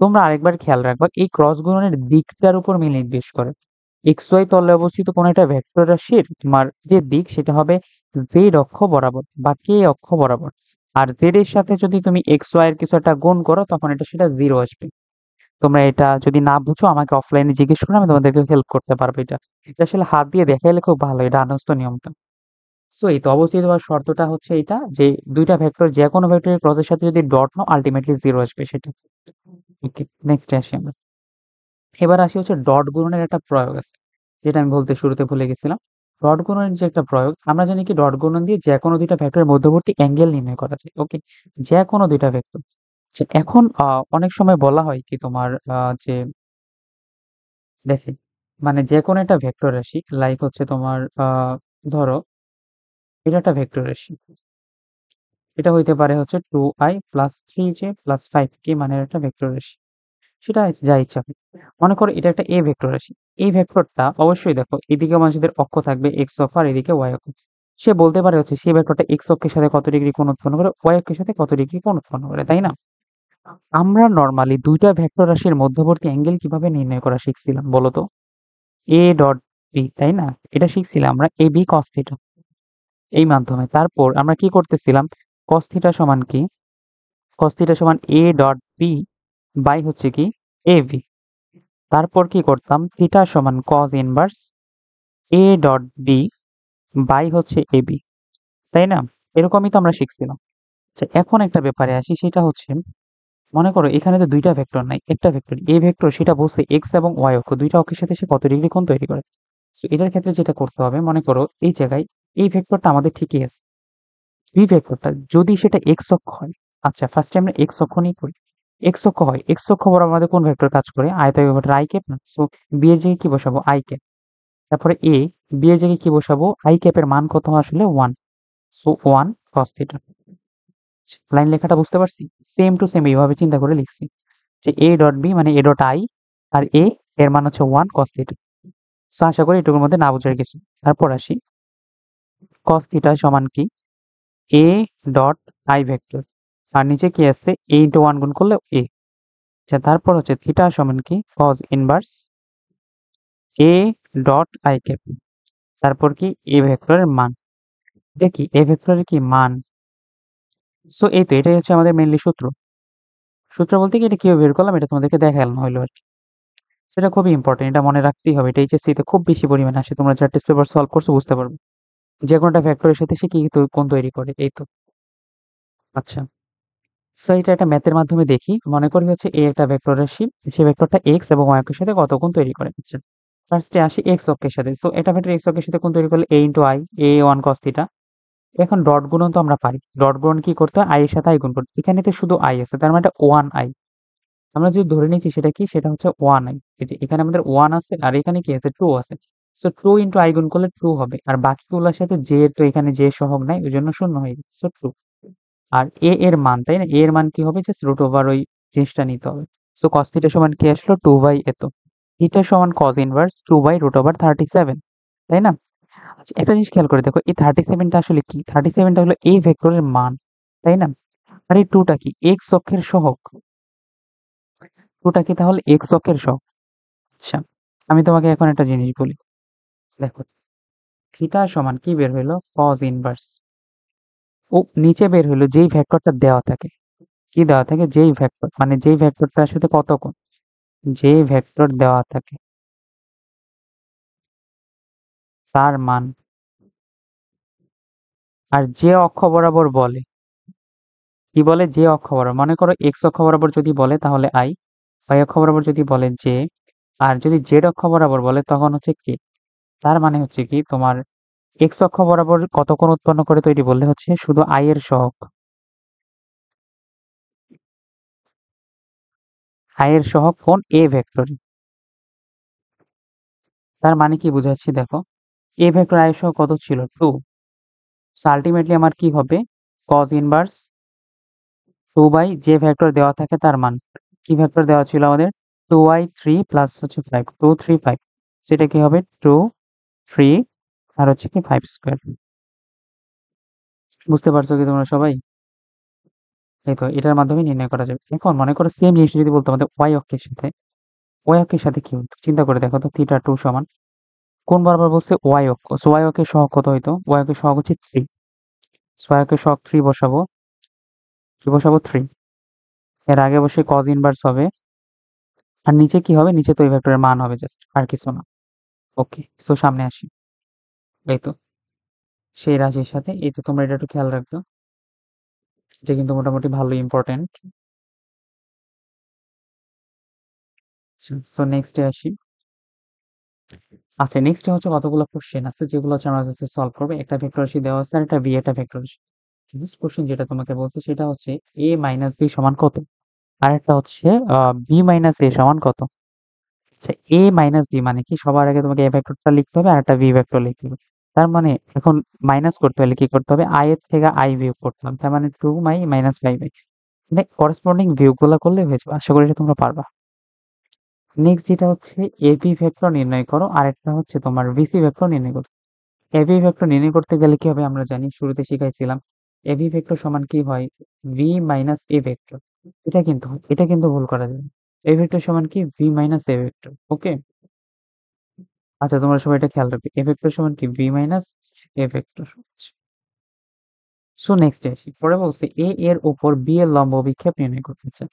তোমরা আরেকবার খেয়াল রাখবা এই ক্রস গুণনের দিকটার উপর মিল নির্দেশ করে। এক্স ওয়াই তলে অবস্থিত কোন একটা ভেক্টর রাশির তোমার যে দিক সেটা হবে জেড অক্ষ বরাবর বা কে অক্ষ বরাবর। আর জেড এর সাথে যদি তুমি এক্স ওয়াই এর কিছু একটা গুণ করো তখন সেটা জিরো আসবে। তোমরা এটা যদি না বুঝো আমাকে অফলাইনে জিজ্ঞেস করো, আমি তোমাদেরকে হেল্প করতে পারবো এটা। এটা আসলে হাত দিয়ে দেখাইলে খুব ভালো, এটা আনস্ত নিয়মটা। সো এই তো অবস্থিত হওয়ার শর্তটা হচ্ছে এটা যে দুইটা ভেক্টর যে কোনো ভেক্টরের ক্রসের সাথে যদি ডট নাও আলটিমেটলি জিরো আসবে সেটা। ওকে, নেক্সট আসি আমরা। এবার আসি হচ্ছে ডট গুণনের একটা প্রয়োগ আছে যেটা আমি বলতে শুরুতে ভুলে গেছিলাম। ডট গুণনের যে একটা প্রয়োগ আমরা জানি কি ডট গুণন দিয়ে যে কোনো দুইটা ভেক্টরের মধ্যবর্তী অ্যাঙ্গেল নির্ণয় করা যায়। ওকে, যে কোনো দুইটা ভেক্টর। এখন অনেক সময় বলা হয় কি তোমার যে দেখে মানে যে কোনো একটা ভেক্টর রাশি লাইক হচ্ছে তোমার ধরো এটা একটা ভেক্টর রাশি। এটা হইতে পারে হচ্ছে 2i plus 3j plus 5k মানের একটা ভেক্টর রাশি। সেটা যা ইচ্ছা হোক। মনে করো এটা একটা এ ভেক্টর রাশি। এই ভেক্টরটা অবশ্যই দেখো এদিকে মানুষদের অক্ষ থাকবে এক্স অক্ষ আর এদিকে ওয়াই অক্ষ। সে বলতে পারে হচ্ছে সেই ভেক্টরটা এক্স অক্ষের সাথে কত ডিগ্রি কোণ উৎপন্ন করে, ওয়াই অক্ষের সাথে কত ডিগ্রি কোণ উৎপন্ন করে, তাই না? আমরা নরমালি দুইটা ভেক্টর রাশির মধ্যবর্তী অ্যাঙ্গেল কিভাবে নির্ণয় করা শিখছিলাম বলো তো? এ ডট বি, তাই না? এটা শিখছিলাম আমরা এ বি কস থিটা এই মাধ্যমে। তারপর আমরা কি করতেছিলাম? কস থিটা সমান কি? cos থিটা সমান a ডট b বাই হচ্ছে কি ab। তারপর কি করতাম? থিটা সমান cos inverse a dot b by হচ্ছে ab, তাই না? এরকমই তো আমরা শিখছিলাম। আচ্ছা, এখন একটা ব্যাপারে আসি সেটা হচ্ছে মনে করো এখানে তো দুইটা ভেক্টর নাই, একটা ভেক্টর a ভেক্টর সেটা বলছে x এবং y অক্ষ দুইটা অক্ষের সাথে সে কত ডিগ্রি কোণ তৈরি করে। তো এটার ক্ষেত্রে যেটা করতে হবে মনে করো এই জায়গায় এই ভেক্টরটা আমাদের ঠিকই আছে। বি ভেক্টরটা যদি সেটা এক্স অক্ষ হয়, আচ্ছা ফার্স্টে আমরা এক্স অক্ষ নিয়ে করি। এক্স অক্ষ হয়, এক্স অক্ষ বরাবর আমাদের কোন ভেক্টর কাজ করে? আয়তক্ষেত্র ভেক্টর আই ক্যাপ না? সো বি এর জায়গায় কি বসাবো? I cap. তারপরে এ, বি এর জায়গায় কি বসাবো? আই ক্যাপের মান কত আসলে 1। So 1 cos theta. লাইন লেখাটা বুঝতে পারছি? সেম টু সেম এইভাবে চিন্তা করে লিখছি যে এ ডট বি মানে এ ডট আই আর এ এর মান হচ্ছে 1 cos থিটা। সো আশা করি এটুকুর মধ্যে না বোঝার কিছু। তারপর আসি cos থিটা সমান কি? এ ডট আই ভেক্টর আর নিচে কি আছে a ইন্টু 1 গুণ করলে a। আচ্ছা, তারপর হচ্ছে থিটা সমান কি? cos inverse a dot I cap. তারপর কি? a ভেক্টরের মান। এটা কি a ভেক্টরের কি মান? সো এই তো এটাই হচ্ছে আমাদের মেইনলি সূত্র। সূত্র বলতে কি এটা কিভাবে বের করলাম এটা তোমাদেরকে দেখালাম হইলো আর কি। সেটা খুবই ইম্পর্টেন্ট। এটা মনে রাখতেই হবে। এটা এইচএসসি তে খুব বেশি পরিমাণে আসে। তোমরা যারা টেস্ট পেপার সলভ করছো বুঝতে পারবে। যেকোনো একটা ভেক্টরের সাথে সে কি কোণ তৈরি করে। এই তো। আচ্ছা। সো এটা একটা ম্যাথের মাধ্যমে দেখি। মনে করি হচ্ছে A একটা ভেক্টর রাশি। সেই ভেক্টরটা x এবং y অক্ষের সাথে কত কোণ তৈরি করে। আচ্ছা। ফার্স্টে আসি x অক্ষের সাথে। সো এটা ভেক্টর x অক্ষের সাথে কোণ তৈরি করলে a * i, a1 cos θ। এখন ডট গুণন তো আমরা পারি। ডট গুণন কি করতে হয়? i এর সাথে i গুণ করতে। এখানে তো শুধু i আছে। তার মানে এটা 1i। আমরা যদি ধরে নিচ্ছি সেটা কি? সেটা হচ্ছে 1i। এই যে এখানে আমাদের 1 আছে আর এখানে কি আছে? 2 আছে। সো 2 * i গুণ করলে 2 হবে। আর বাকিগুলোর সাথে j তো এখানে j সহগ নাই। ওইজন্য শূন্য হয়ে গেছে। সো 2। আর a এর মান, তাই না? a এর মান কি হবে? জাস্ট রুট ওভার ওই জিনিসটা নিতে হবে। সো cos θ সমান কি আসলো? 2 এত। θ সমান cos ইনভার্স 2/√37, তাই না? আচ্ছা, একটা জিনিস খেয়াল করে দেখো, এই 37 টা আসলে কি? 37 টা হলো এই ভেক্টরের মান, তাই না? আর এই 2 টা কি? x অক্ষের সহগ। 2 টা কি তাহলে x অক্ষের সহগ? আচ্ছা, আমি তোমাকে এখন একটা জিনিস বলি। দেখো, থিটা সমান কি বের হইলো? cos inverse. ও নিচে বের হইলো যেই ভেক্টরটা দেওয়া থাকে। কি দেওয়া থাকে? যেই ভেক্টর, মানে যেই ভেক্টরটার সাথে কত কোণ? যে ভেক্টর দেওয়া থাকে তার মান। আর যে অক্ষ বরাবর বলে, কি বলে? যে অক্ষ বরাবর, মনে করো x অক্ষ বরাবর যদি বলে তাহলে i, y অক্ষ বরাবর যদি বলে j, আর যদি z অক্ষ বরাবর বলে তখন হচ্ছে k। তার মানে হচ্ছে কি, তোমার x অক্ষ বরাবর কত কোণ উৎপন্ন করে তৈরি বললে হচ্ছে শুধু i এর সহগ। i এর সহগ কোণ a ভেক্টরে। তার মানে কি বুঝাচ্ছি দেখো, a ভেক্টর i এর সহগ কত ছিল? 2। সো আলটিমেটলি আমার কি হবে? cos ইনভার্স 2 বাই যে ভেক্টর দেওয়া থাকে তার মান। কি ভেক্টর দেওয়া ছিল আমাদের? 2i 3 প্লাস হচ্ছে 5, 2 3 5। সেটা কি হবে? 2 3 আর হচ্ছে কি 5 স্কয়ার। বুঝতে পারছো কি তোমরা সবাই? এই তো, এটার মাধ্যমে নির্ণয় করা যাবে। এখন মনে করো সেম জিনিসটা যদি বলতো আমাদের y অক্ষের সাথে। y অক্ষের সাথে কি হতো? চিন্তা করে দেখো তো, থিটা 2 সমান কোণ বরাবর বলছে y অক্ষ। সো y অক্ষের সহগ কত হইতো? y অক্ষের সহগ হচ্ছে 3। সো y অক্ষের সহগ 3 বসাবো। কি বসাবো? 3। এর আগে অবশ্যই cos ইনভার্স হবে। আর নিচে কি হবে? নিচে তো এই ভেক্টরের মান হবে জাস্ট, আর কিছু না। ওকে, সো সামনে আসি। এই তো, সেই রাশির সাথে এই যে তোমরা এটা একটু খেয়াল রাখবে। এটা কিন্তু মোটামুটি ভালো ইম্পর্টেন্ট। সো নেক্সটে আসি। আচ্ছা, নেক্সটে হচ্ছে কতগুলো কোশ্চেন আছে যেগুলো হচ্ছে আমরা জাস্ট সলভ করবো। একটা ভেক্টর রাশি দেওয়া আছে আর একটা বি একটা ভেক্টর রাশি। নেক্সট কোশ্চেন যেটা তোমাকে বলছে সেটা হচ্ছে a মাইনাস বি সমান কত? আর একটা হচ্ছে বি মাইনাস এ সমান কত? আচ্ছা, a মাইনাস বি মানে কি? সবার আগে তোমাকে a ভেক্টরটা লিখতে হবে আর একটা বি ভেক্টর লিখতে হবে। তার মানে এখন মাইনাস করতে হলে কি করতে হবে? i এর থেকে i বিয়োগ করতে হবে। তার মানে 2 মাইনাস 5i। মানে করেসপন্ডিং বিয়োগগুলো করলে হয়ে যাবে। আশা করি এটা তোমরা পারবা। নেক্সট যেটা হচ্ছে এবি ভেক্টর নির্ণয় করো, আর একটা হচ্ছে তোমার ভিসি ভেক্টর নির্ণয় করো। এবি ভেক্টর নির্ণয় করতে গেলে কি হবে আমরা জানি, শুরুতে শিখাইছিলাম। এবি ভেক্টর সমান কি হয়? V minus A vector. এটা কিন্তু ভুল করা যায়। এ ভেক্টর সমান কি? V minus A vector. Okay. আচ্ছা, তোমরা সবাই এটা খেয়াল রাখবে। এ ভেক্টর সমান কি? V minus A vector. So next আসি। পরে বলছে এ এর উপর বি এর লম্ব অভিক্ষেপ নির্ণয় করতে হচ্ছে।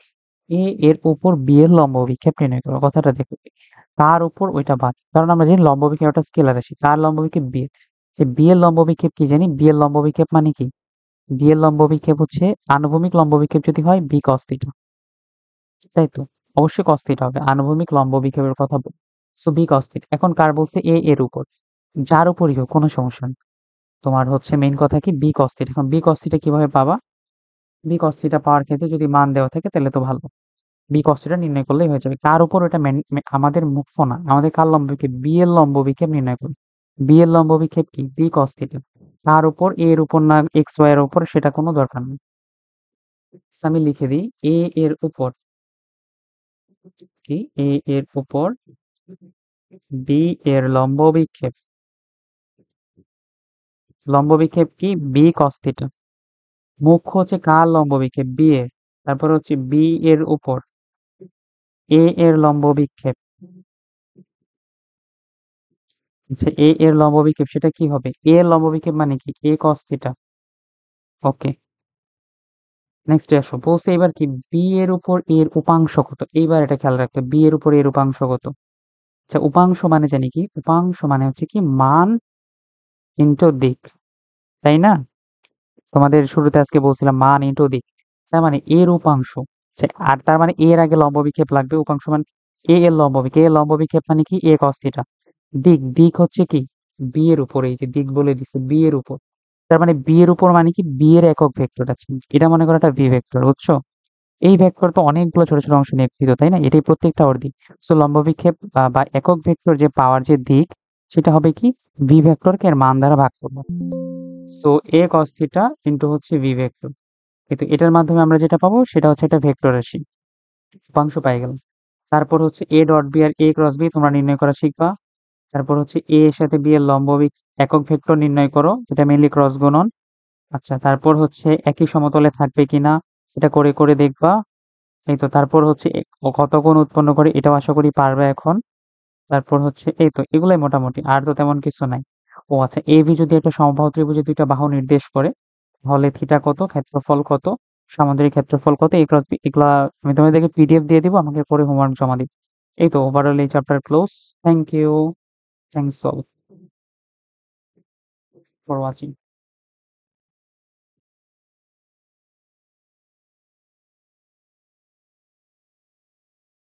এ এর উপর বি এর লম্ব অভিক্ষেপ নির্ণয় করো। কথাটা দেখো, কার উপর ওইটা বাদ। কারণ আমরা জানি লম্ব অভিক্ষেপ একটা স্কেলার রাশি। কার লম্ব অভিক্ষেপ? বি এর। সে বি এর লম্ব অভিক্ষেপ কি জানি? বি এর লম্ব অভিক্ষেপ মানে কি? বি এর লম্ব অভিক্ষেপ হচ্ছে আনুভূমিক লম্ব অভিক্ষেপ যদি হয় বি cos θ। তাই তো? অবশ্যই cos θ হবে। আনুভূমিক লম্ব অভিক্ষেপের কথা বল। So B cos θ। এখন কার বলছে? এ এর উপর। যার উপরই হোক কোনো সমস্যা নেই। তোমার হচ্ছে মেইন কথা কি? B cos θ। এখন বি cos θ কিভাবে পাবা? বি cos θ পাওয়ার ক্ষেত্রে যদি মান দেওয়া থাকে তাহলে তো ভালো। বি cos θ নির্ণয় করলেই হয়ে যাবে। কার উপর? ওটা আমাদের মুখ্য না। আমাদের কার লম্ব অভিক্ষেপ? বি এর লম্ব অভিক্ষেপ নির্ণয় করব। বি এর লম্ব অভিক্ষেপ কি? B cos θ। কার উপর? এ এর উপর না এক্স ওয়াই এর উপর, সেটা কোনো দরকার নেই। So আমি লিখে দিই এ এর উপর কি? এ এর উপর বি এর লম্ব অভিক্ষেপ। লম্ব অভিক্ষেপ কি? B cos θ। মুখ্য হচ্ছে কার লম্ব অভিক্ষেপ? বি এর। তারপর হচ্ছে বি এর উপর এ এর লম্ব অভিক্ষেপ। আচ্ছা, এ এর লম্ব অভিক্ষেপ সেটা কি হবে? এ এর লম্ব অভিক্ষেপ মানে কি? এ cos θ। ওকে, নেক্সট আসো। বলছে এবার কি? বি এর উপর এর উপাংশ কত? এইবার এটা খেয়াল রাখতে হবে, বি এর উপর এর উপাংশ কত? আচ্ছা, উপাংশ মানে জানি কি? উপাংশ মানে হচ্ছে কি মান ইনটু দিক, তাই না? তোমাদের শুরুতে আজকে বলছিলাম মান ইনটু দিক। তার মানে এর উপাংশ। আচ্ছা, আর তার মানে এর আগে লম্ব বিক্ষেপ লাগবে। উপাংশ মানে এর লম্ব বিক্ষেপ। এর লম্ব বিক্ষেপ মানে কি? cos θ। দিক হচ্ছে কি? এর উপর। এই যে দিক বলে দিছে এর উপর। তার মানে এর উপর মানে কি? এর একক ভেক্টর আছে। এটা মনে করো একটা ভেক্টর, বুঝছো? এই ভেক্টর তো অনেকগুলো ছোট, ছোট অংশে নিয়ে গঠিত, তাই না? এটাই প্রত্যেকটা ওর দিক। সো লম্ব বিক্ষেপ বা একক ভেক্টর যে পাওয়ার যে দিক, সেটা হবে কি? ভেক্টরকে এর মান দ্বারা ভাগ করব। সো cos θ ইনটু হচ্ছে ভেক্টর। কিন্তু এটার মাধ্যমে আমরা যেটা পাবো সেটা হচ্ছে একটা ভেক্টর রাশি। উপাংশ পাই গেলাম। তারপর হচ্ছে ডট বি আর ক্রস বি তোমরা নির্ণয় করা শিখবা। তারপর হচ্ছে এর সাথে বি এর লম্ব একক ভেক্টর নির্ণয় করো। এটা মেইনলি ক্রস গুণন। আচ্ছা, তারপর হচ্ছে একই সমতলে থাকবে কিনা এটা করে করে দেখবা। এই তো, তারপর হচ্ছে কত কোণ উৎপন্ন করে এটাও আশা করি পারবে এখন। তারপর হচ্ছে এই তো, এগুলাই মোটামুটি, আর তো তেমন কিছু নাই। ও আচ্ছা, এবি যদি একটা সমবাহু ত্রিভুজে দুইটা বাহু নির্দেশ করে, তাহলে থিটা কত, ক্ষেত্রফল কত, সামুদ্রিক ক্ষেত্রফল কত, এগুলা আমি তোমাদেরকে পিডিএফ দিয়ে দিব, আমাকে পরে হোমওয়ার্ক জমা দিবে। এই তো, ওভারঅল এই chapter close. Thank you. Thanks all for watching.